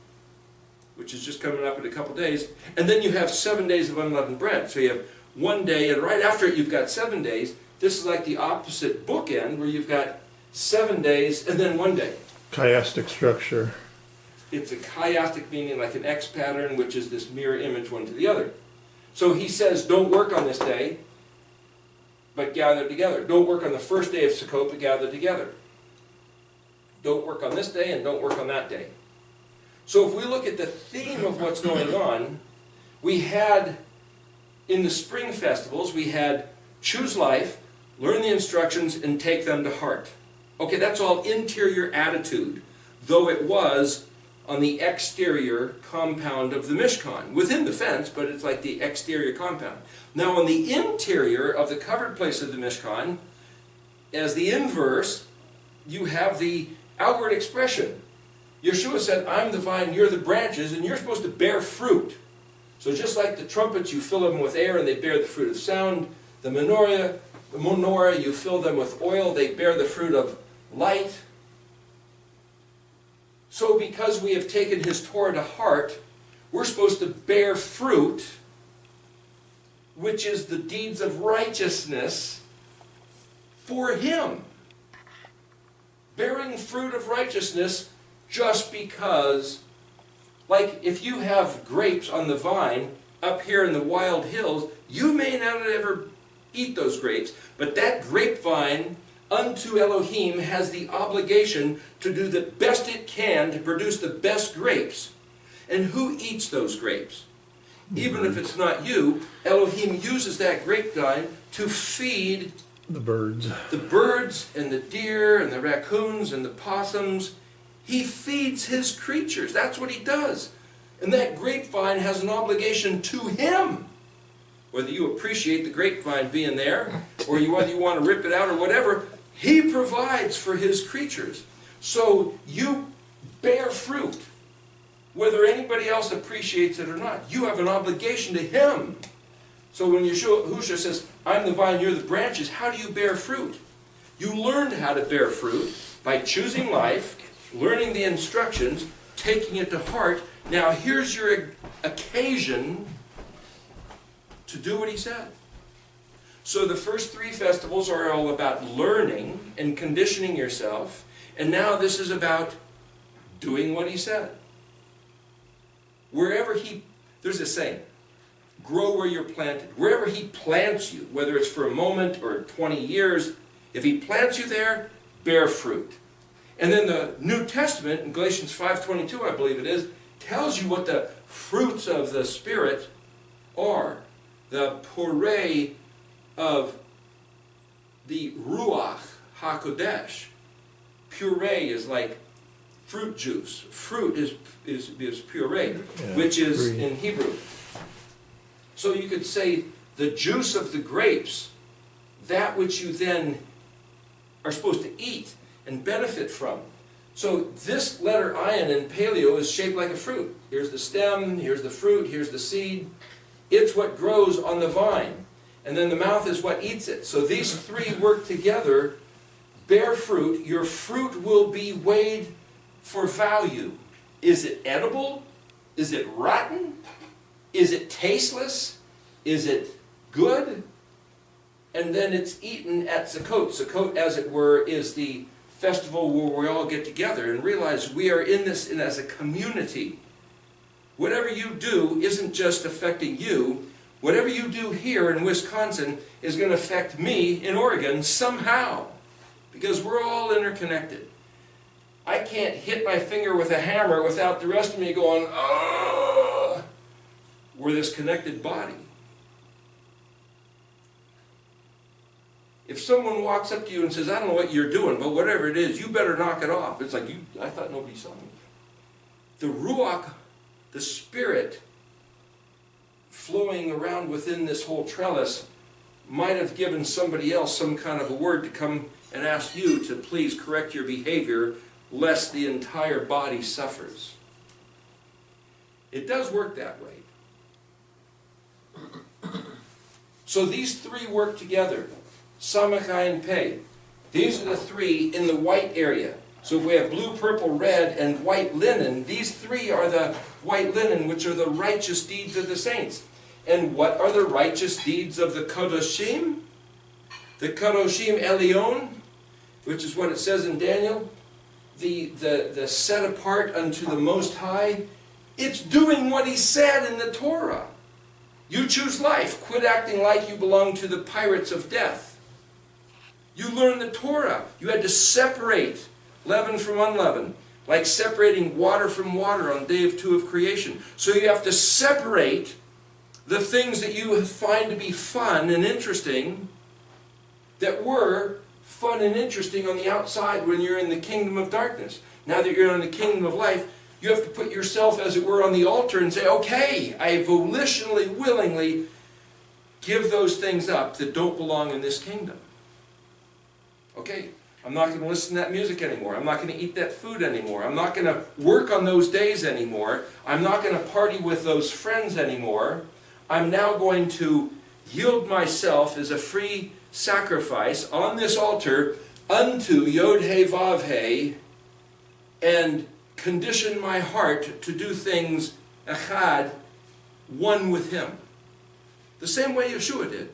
which is just coming up in a couple days, and then you have 7 days of unleavened bread. So you have 1 day, and right after it you've got 7 days. This is like the opposite bookend, where you've got 7 days and then 1 day. Chiastic structure. It's a chiastic, meaning like an X pattern, which is this mirror image one to the other. So he says, don't work on this day, but gather together. Don't work on the first day of Sukkot, but gather together. Don't work on this day and don't work on that day. So if we look at the theme of what's going on, we had, in the spring festivals, we had choose life, learn the instructions, and take them to heart. Okay, that's all interior attitude, though it was on the exterior compound of the Mishkan. Within the fence, but it's like the exterior compound. Now on the interior of the covered place of the Mishkan, as the inverse, you have the outward expression. Yeshua said, I'm the vine, you're the branches, and you're supposed to bear fruit. So just like the trumpets, you fill them with air and they bear the fruit of sound. The menorah, you fill them with oil, they bear the fruit of light. So because we have taken his Torah to heart, we're supposed to bear fruit, which is the deeds of righteousness for him. Bearing fruit of righteousness just because, like if you have grapes on the vine up here in the wild hills, you may not ever eat those grapes, but that grapevine unto Elohim has the obligation to do the best it can to produce the best grapes. And who eats those grapes? Even if it's not you, Elohim uses that grapevine to feed The birds. the birds and the deer and the raccoons and the possums. He feeds his creatures. That's what he does. And that grapevine has an obligation to him. Whether you appreciate the grapevine being there, or whether you want to rip it out or whatever, he provides for his creatures. So you bear fruit, whether anybody else appreciates it or not. You have an obligation to him. So when Yahushua says, I'm the vine, you're the branches, how do you bear fruit? You learn how to bear fruit by choosing life, learning the instructions, taking it to heart. Now here's your occasion to do what he said. So the first 3 festivals are all about learning and conditioning yourself, and now this is about doing what he said. There's a saying, grow where you're planted. Wherever he plants you, whether it's for a moment or 20 years, if he plants you there, bear fruit. And then the New Testament, in Galatians 5:22, I believe it is, tells you what the fruits of the Spirit are. The porei of the Ruach HaKodesh. Puree is like fruit juice. Fruit is puree, which is in Hebrew. So you could say the juice of the grapes, that which you then are supposed to eat and benefit from. So this letter ayin in Paleo is shaped like a fruit. Here's the stem, here's the fruit, here's the seed. It's what grows on the vine. And then the mouth is what eats it. So these 3 work together, bear fruit. Your fruit will be weighed for value. Is it edible? Is it rotten? Is it tasteless? Is it good? And then it's eaten at Sukkot. Sukkot, as it were, is the festival where we all get together and realize we are in this as a community. whatever you do isn't just affecting you. Whatever you do here in Wisconsin is going to affect me in Oregon somehow, because we're all interconnected. I can't hit my finger with a hammer without the rest of me going, oh! We're this connected body. If someone walks up to you and says, I don't know what you're doing, but whatever it is, you better knock it off. It's like, I thought nobody saw me. The Ruach, the Spirit, flowing around within this whole trellis might have given somebody else some kind of a word to come and ask you to please correct your behavior, lest the entire body suffers. It does work that way. So these three work together. Samachai and Pei. These are the three in the white area. So if we have blue, purple, red, and white linen, these three are the white linen, which are the righteous deeds of the saints. And what are the righteous deeds of the Kodoshim? The Kodoshim Elyon, which is what it says in Daniel, the set apart unto the Most High. It's doing what he said in the Torah. You choose life. Quit acting like you belong to the pirates of death. You learn the Torah. You had to separate leaven from unleavened, like separating water from water on day 2 of creation. So you have to separate the things that you find to be fun and interesting, that were fun and interesting on the outside when you're in the kingdom of darkness. Now that you're in the kingdom of life, you have to put yourself, as it were, on the altar and say, okay, I volitionally, willingly give those things up that don't belong in this kingdom. Okay, I'm not going to listen to that music anymore. I'm not going to eat that food anymore. I'm not going to work on those days anymore. I'm not going to party with those friends anymore. I'm now going to yield myself as a free sacrifice on this altar unto Yod He Vav He, and condition my heart to do things echad, one with him. The same way Yeshua did.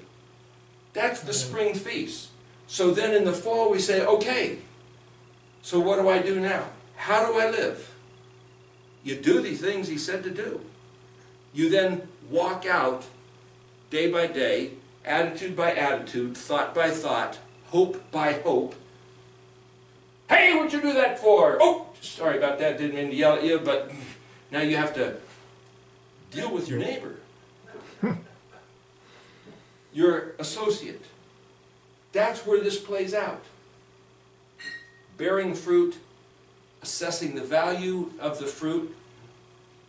That's the spring feast. So then in the fall we say, okay, so what do I do now? How do I live? You do the things he said to do. You then walk out day by day, attitude by attitude, thought by thought, hope by hope. Hey, what'd you do that for? Oh, sorry about that, didn't mean to yell at you, but now you have to deal with your neighbor. Your associate. That's where this plays out. Bearing fruit, assessing the value of the fruit.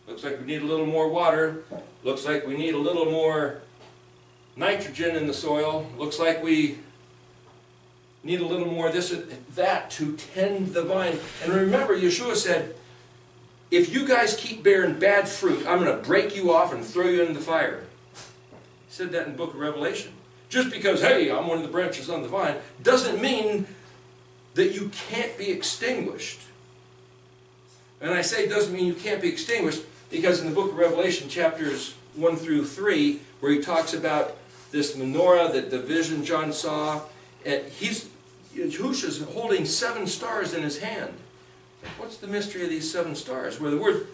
Looks like we need a little more water. Looks like we need a little more nitrogen in the soil. Looks like we need a little more this and that to tend the vine. And remember, Yeshua said, if you guys keep bearing bad fruit, I'm going to break you off and throw you into the fire. He said that in the book of Revelation. Just because, hey, I'm one of the branches on the vine, doesn't mean that you can't be extinguished. And I say doesn't mean you can't be extinguished, because in the book of Revelation, chapters 1 through 3, where he talks about this menorah, that the vision John saw, and Yahushua's holding 7 stars in his hand. What's the mystery of these 7 stars? Where the word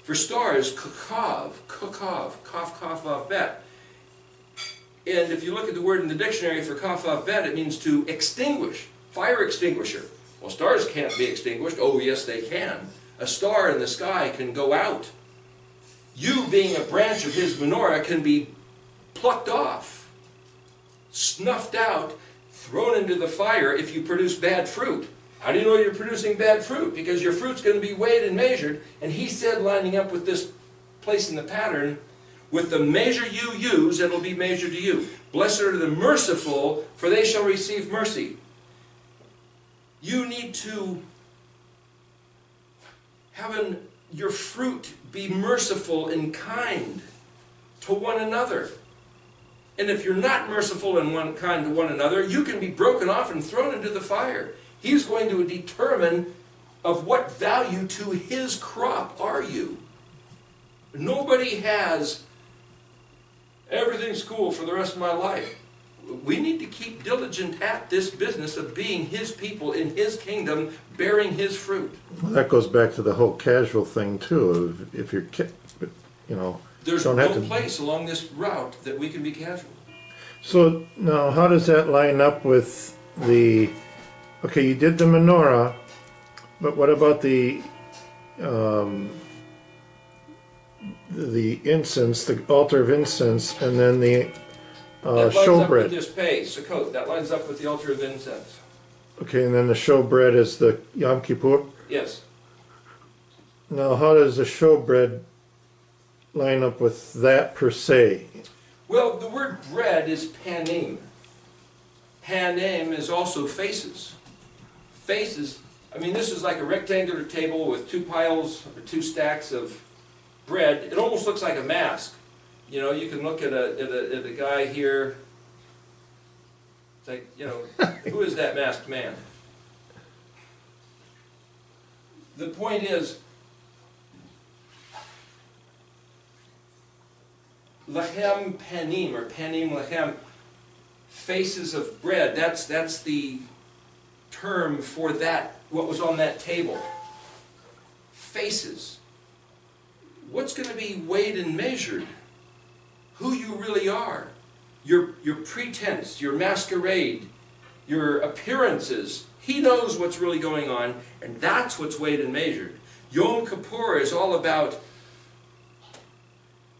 for star is kakav, kaf, kaf, vav, bet. And if you look at the word in the dictionary for kaf, vav, bet, it means to extinguish, fire extinguisher. Well, stars can't be extinguished. Oh, yes, they can. A star in the sky can go out. You, being a branch of his menorah, can be plucked off, snuffed out, thrown into the fire if you produce bad fruit. How do you know you're producing bad fruit? Because your fruit's going to be weighed and measured. And he said, lining up with this place in the pattern, with the measure you use, it'll be measured to you. Blessed are the merciful, for they shall receive mercy. You need to have your fruit be merciful and kind to one another. And if you're not merciful and kind to one another, you can be broken off and thrown into the fire. He's going to determine of what value to his crop are you. Nobody has everything's cool for the rest of my life. We need to keep diligent at this business of being his people in his kingdom, bearing his fruit. Well, that goes back to the whole casual thing too. If you're you know. There's Don't no have to- place along this route that we can be casual. So now, how does that line up with the? Okay, you did the menorah, but what about the incense, the altar of incense, and then the That lines up with showbread? this page, Sukkot. That lines up with the altar of incense. Okay, and then the showbread is the Yom Kippur. Yes. Now, how does the showbread line up with that per se? Well, the word bread is panim. Panim is also faces. Faces, I mean, this is like a rectangular table with two piles or two stacks of bread. It almost looks like a mask. You know, you can look at a guy here. It's like, you know, who is that masked man? The point is, lechem panim, or panim lechem, faces of bread. That's the term for that, what was on that table. Faces. What's going to be weighed and measured? Who you really are. Your pretense, your masquerade, your appearances. He knows what's really going on, and that's what's weighed and measured. Yom Kippur is all about,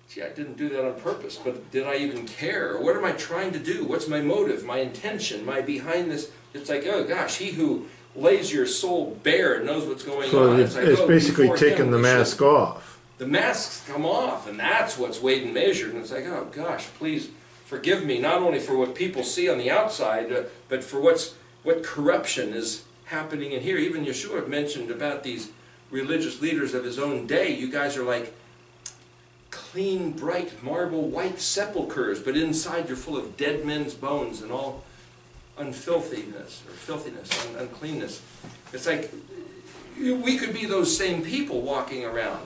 gee, I didn't do that on purpose, but did I even care? Or what am I trying to do? What's my motive, my intention, my behind this? It's like, oh gosh, he who lays your soul bare knows what's going So on. it's, like, it's oh, basically before taking him the we mask should. off. The masks come off, and that's what's weighed and measured. And it's like, oh gosh, please forgive me, not only for what people see on the outside, but for what corruption is happening in here. Even Yeshua mentioned about these religious leaders of his own day. You guys are like clean, bright, marble, white sepulchres, but inside you're full of dead men's bones and all unfilthiness, or filthiness, uncleanness. It's like, we could be those same people walking around.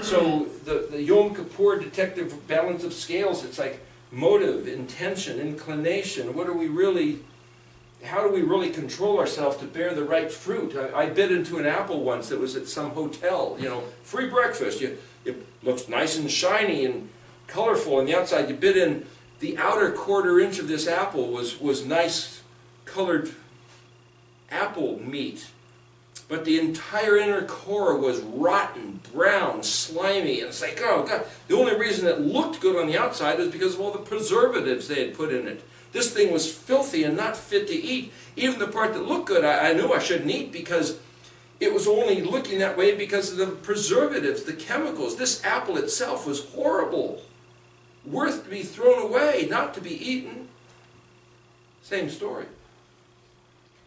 So the Yom Kippur detective balance of scales, it's like motive, intention, inclination. What are we really, how do we really control ourselves to bear the right fruit? I bit into an apple once that was at some hotel, you know, free breakfast. It looks nice and shiny and colorful on the outside. You bit in, the outer quarter inch of this apple was nice colored apple meat. But the entire inner core was rotten, brown, slimy, and it's like, oh God. The only reason it looked good on the outside is because of all the preservatives they had put in it. This thing was filthy and not fit to eat. Even the part that looked good, I knew I shouldn't eat because it was only looking that way because of the preservatives, the chemicals. This apple itself was horrible. Worth to be thrown away, not to be eaten. Same story.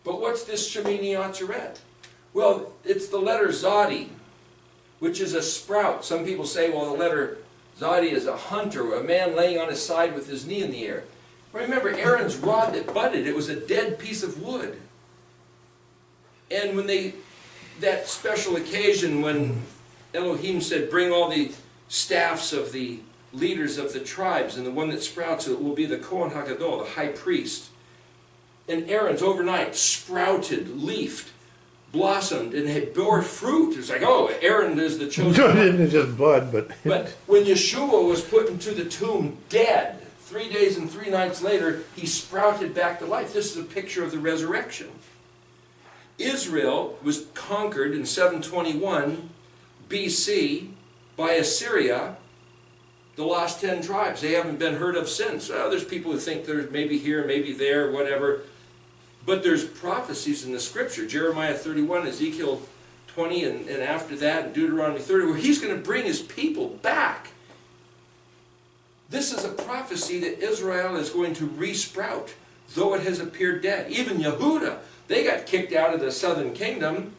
But what's this Shemini Atzeret? Well, it's the letter Zadi, which is a sprout. Some people say, well, the letter Zadi is a hunter, a man laying on his side with his knee in the air. Remember, Aaron's rod that budded, it was a dead piece of wood. And when that special occasion when Elohim said, bring all the staffs of the leaders of the tribes, and the one that sprouts it will be the Kohen HaGadol, the high priest. And Aaron's overnight sprouted, leafed, blossomed, and it bore fruit. It's like, oh, Aaron is the chosen one. It didn't just bud, but But when Yeshua was put into the tomb dead, 3 days and 3 nights later, he sprouted back to life. This is a picture of the resurrection. Israel was conquered in 721 BC by Assyria, the lost 10 tribes. They haven't been heard of since. There's people who think they're maybe here, maybe there, whatever. But there's prophecies in the scripture, Jeremiah 31, Ezekiel 20, and after that, Deuteronomy 30, where he's going to bring his people back. This is a prophecy that Israel is going to resprout, though it has appeared dead. Even Yehuda, they got kicked out of the southern kingdom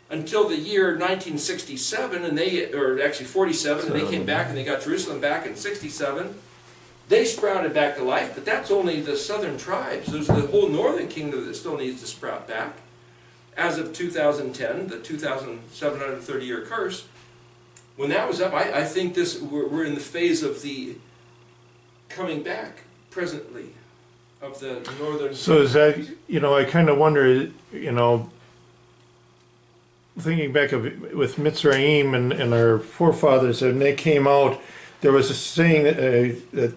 until the year 1967, or actually 47, and they came back and they got Jerusalem back in 67. They sprouted back to life, but that's only the southern tribes. There's the whole northern kingdom that still needs to sprout back. As of 2010, the 2,730-year curse, when that was up, I think we're in the phase of the coming back presently of the northern. so is that, I kind of wonder, thinking back of with Mitzrayim and our forefathers, and they came out, there was a saying that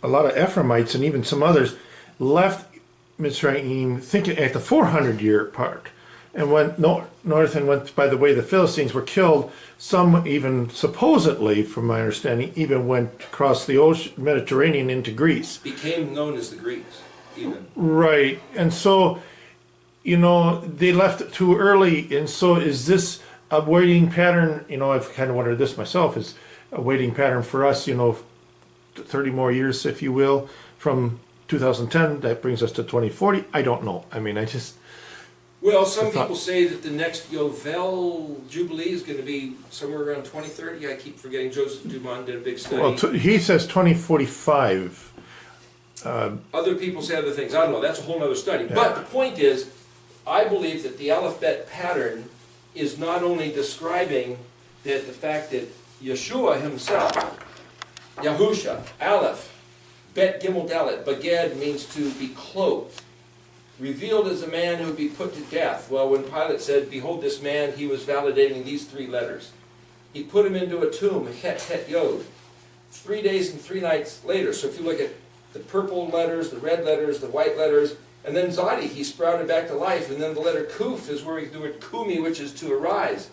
a lot of Ephraimites and even some others left Mitzrayim thinking at the 400-year part and went north and went by the way the Philistines were killed. Some even supposedly, from my understanding, even went across the ocean, Mediterranean into Greece. Became known as the Greeks, even. Right, and so, you know, they left it too early, and so is this a waiting pattern? You know, I've kind of wondered this myself, is a waiting pattern for us, you know, 30 more years, if you will, from 2010, that brings us to 2040. I don't know. I mean, I just... Well, some people say that the next Yovel Jubilee is going to be somewhere around 2030. I keep forgetting. Joseph Dumont did a big study. Well, he says 2045. Other people say other things. I don't know. That's a whole other study. Yeah. But the point is, I believe that the Aleph-Bet pattern is not only describing the fact that Yeshua himself, Yahusha, Aleph, Bet Gimel Dalet, Baged means to be clothed, revealed as a man who would be put to death. Well, when Pilate said, behold this man, he was validating these three letters. He put him into a tomb, Het Het Yod, 3 days and 3 nights later. So if you look at the purple letters, the red letters, the white letters, and then Zadi, he sprouted back to life, and then the letter Kuf is where we do it Kumi, which is to arise.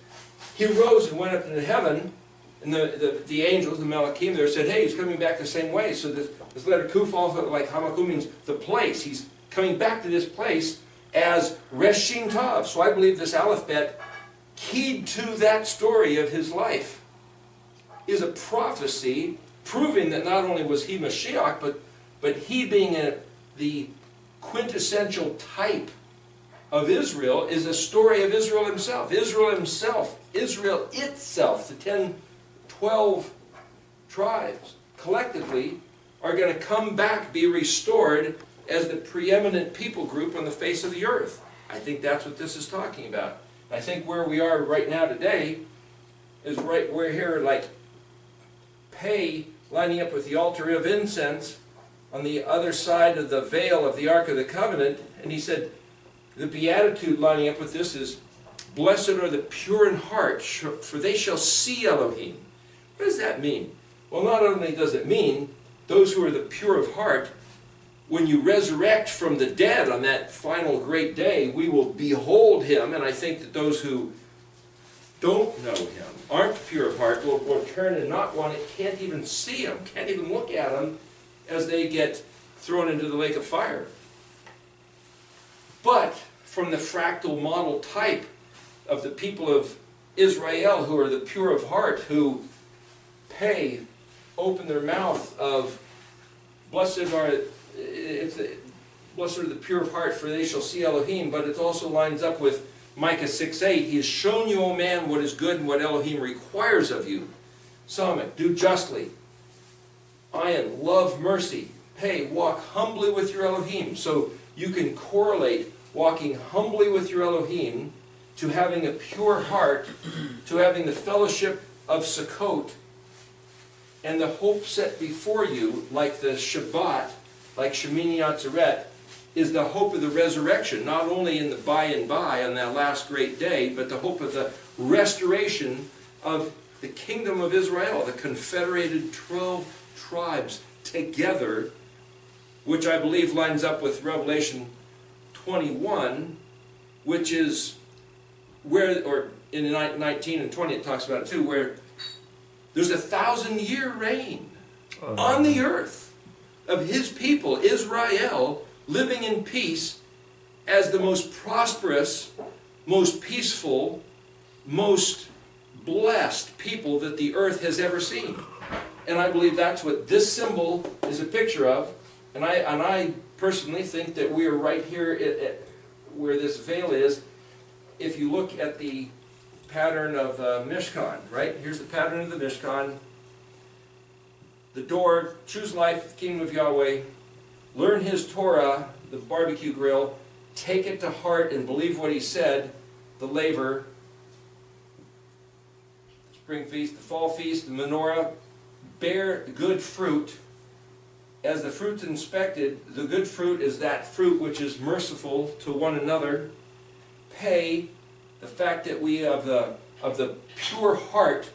He rose and went up into heaven, and the angels, the Malachim there, said, hey, he's coming back the same way. So this letter Kuf also, like Hamakum, means the place. He's coming back to this place as Reshim Tav. So I believe this Aleph-Bet, keyed to that story of his life, is a prophecy proving that not only was he Mashiach, but he being the quintessential type of Israel is a story of Israel himself. Israel itself, the 12 tribes collectively are going to come back, be restored as the preeminent people group on the face of the earth. I think that's what this is talking about. I think where we are right now today is we're here like Pei lining up with the altar of incense on the other side of the veil of the Ark of the Covenant, and he said the beatitude lining up with this is, blessed are the pure in heart, for they shall see Elohim. What does that mean? Well, not only does it mean those who are the pure of heart, when you resurrect from the dead on that final great day, we will behold him, and I think that those who don't know him, aren't pure of heart, will turn and not want it, can't even see him, can't even look at him as they get thrown into the lake of fire. But from the fractal model type of the people of Israel who are the pure of heart, who open their mouth of, blessed are the pure of heart, for they shall see Elohim, but it also lines up with Micah 6:8. He has shown you, O man, what is good and what Elohim requires of you. Psalmic, do justly. Ayin, love mercy. Walk humbly with your Elohim. So you can correlate walking humbly with your Elohim to having a pure heart, to having the fellowship of Sukkot, and the hope set before you, like the Shabbat, like Shemini Atzeret, is the hope of the resurrection, not only in the by and by on that last great day, but the hope of the restoration of the kingdom of Israel, the confederated 12 tribes together, which I believe lines up with Revelation 21, which is where, or in 19 and 20 it talks about it too, where there's a 1,000-year reign on the earth of his people, Israel, living in peace as the most prosperous, most peaceful, most blessed people that the earth has ever seen. And I believe that's what this symbol is a picture of. And I personally think that we are right here at where this veil is. If you look at the pattern of Mishkan, right? Here's the pattern of the Mishkan. The door, choose life, the kingdom of Yahweh. Learn his Torah, the barbecue grill. Take it to heart and believe what he said, the laver. Spring feast, the fall feast, the menorah. Bear good fruit. As the fruit's inspected, the good fruit is that fruit which is merciful to one another. The fact that we of the pure heart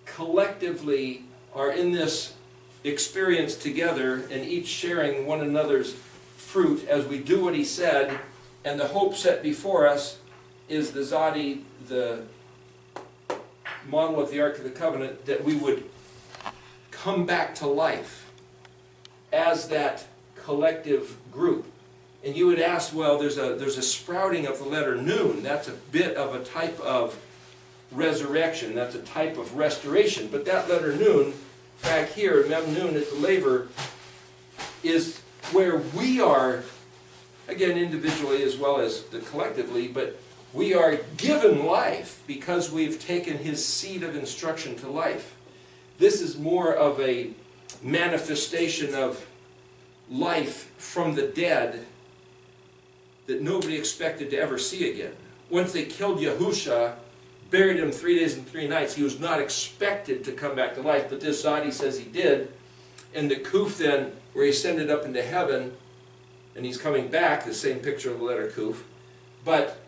collectively are in this experience together and each sharing one another's fruit as we do what he said, and the hope set before us is the Zadi, the model of the Ark of the Covenant, that we would come back to life as that collective group. And you would ask, well, there's a sprouting of the letter Nun. That's a bit of a type of resurrection. That's a type of restoration. But that letter Nun, back here, Mem Nun at the laver, is where we are, again, individually as well as the collectively, but we are given life because we've taken his seed of instruction to life. This is more of a manifestation of life from the dead that nobody expected to ever see again. Once they killed Yahusha, buried him 3 days and 3 nights, he was not expected to come back to life, but this Zadi says he did. And the Kuf then, where he ascended up into heaven, and he's coming back, the same picture of the letter Kuf. But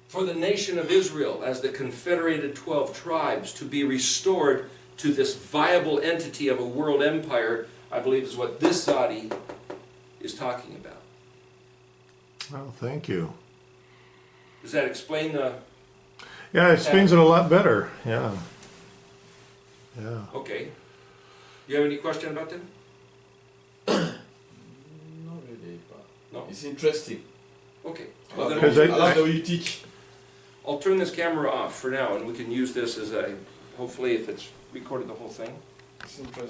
for the nation of Israel, as the confederated 12 tribes, to be restored to this viable entity of a world empire, I believe is what this Zadi is talking about. Well, thank you. Does that explain the... Yeah, it explains it a lot better. Yeah. Yeah. Okay. You have any question about that? Not really, but No? it's interesting. Okay. I Well, love then the- Because I love the way you teach. I'll turn this camera off for now, and we can use this as a... Hopefully, if it's recorded the whole thing. It's interesting.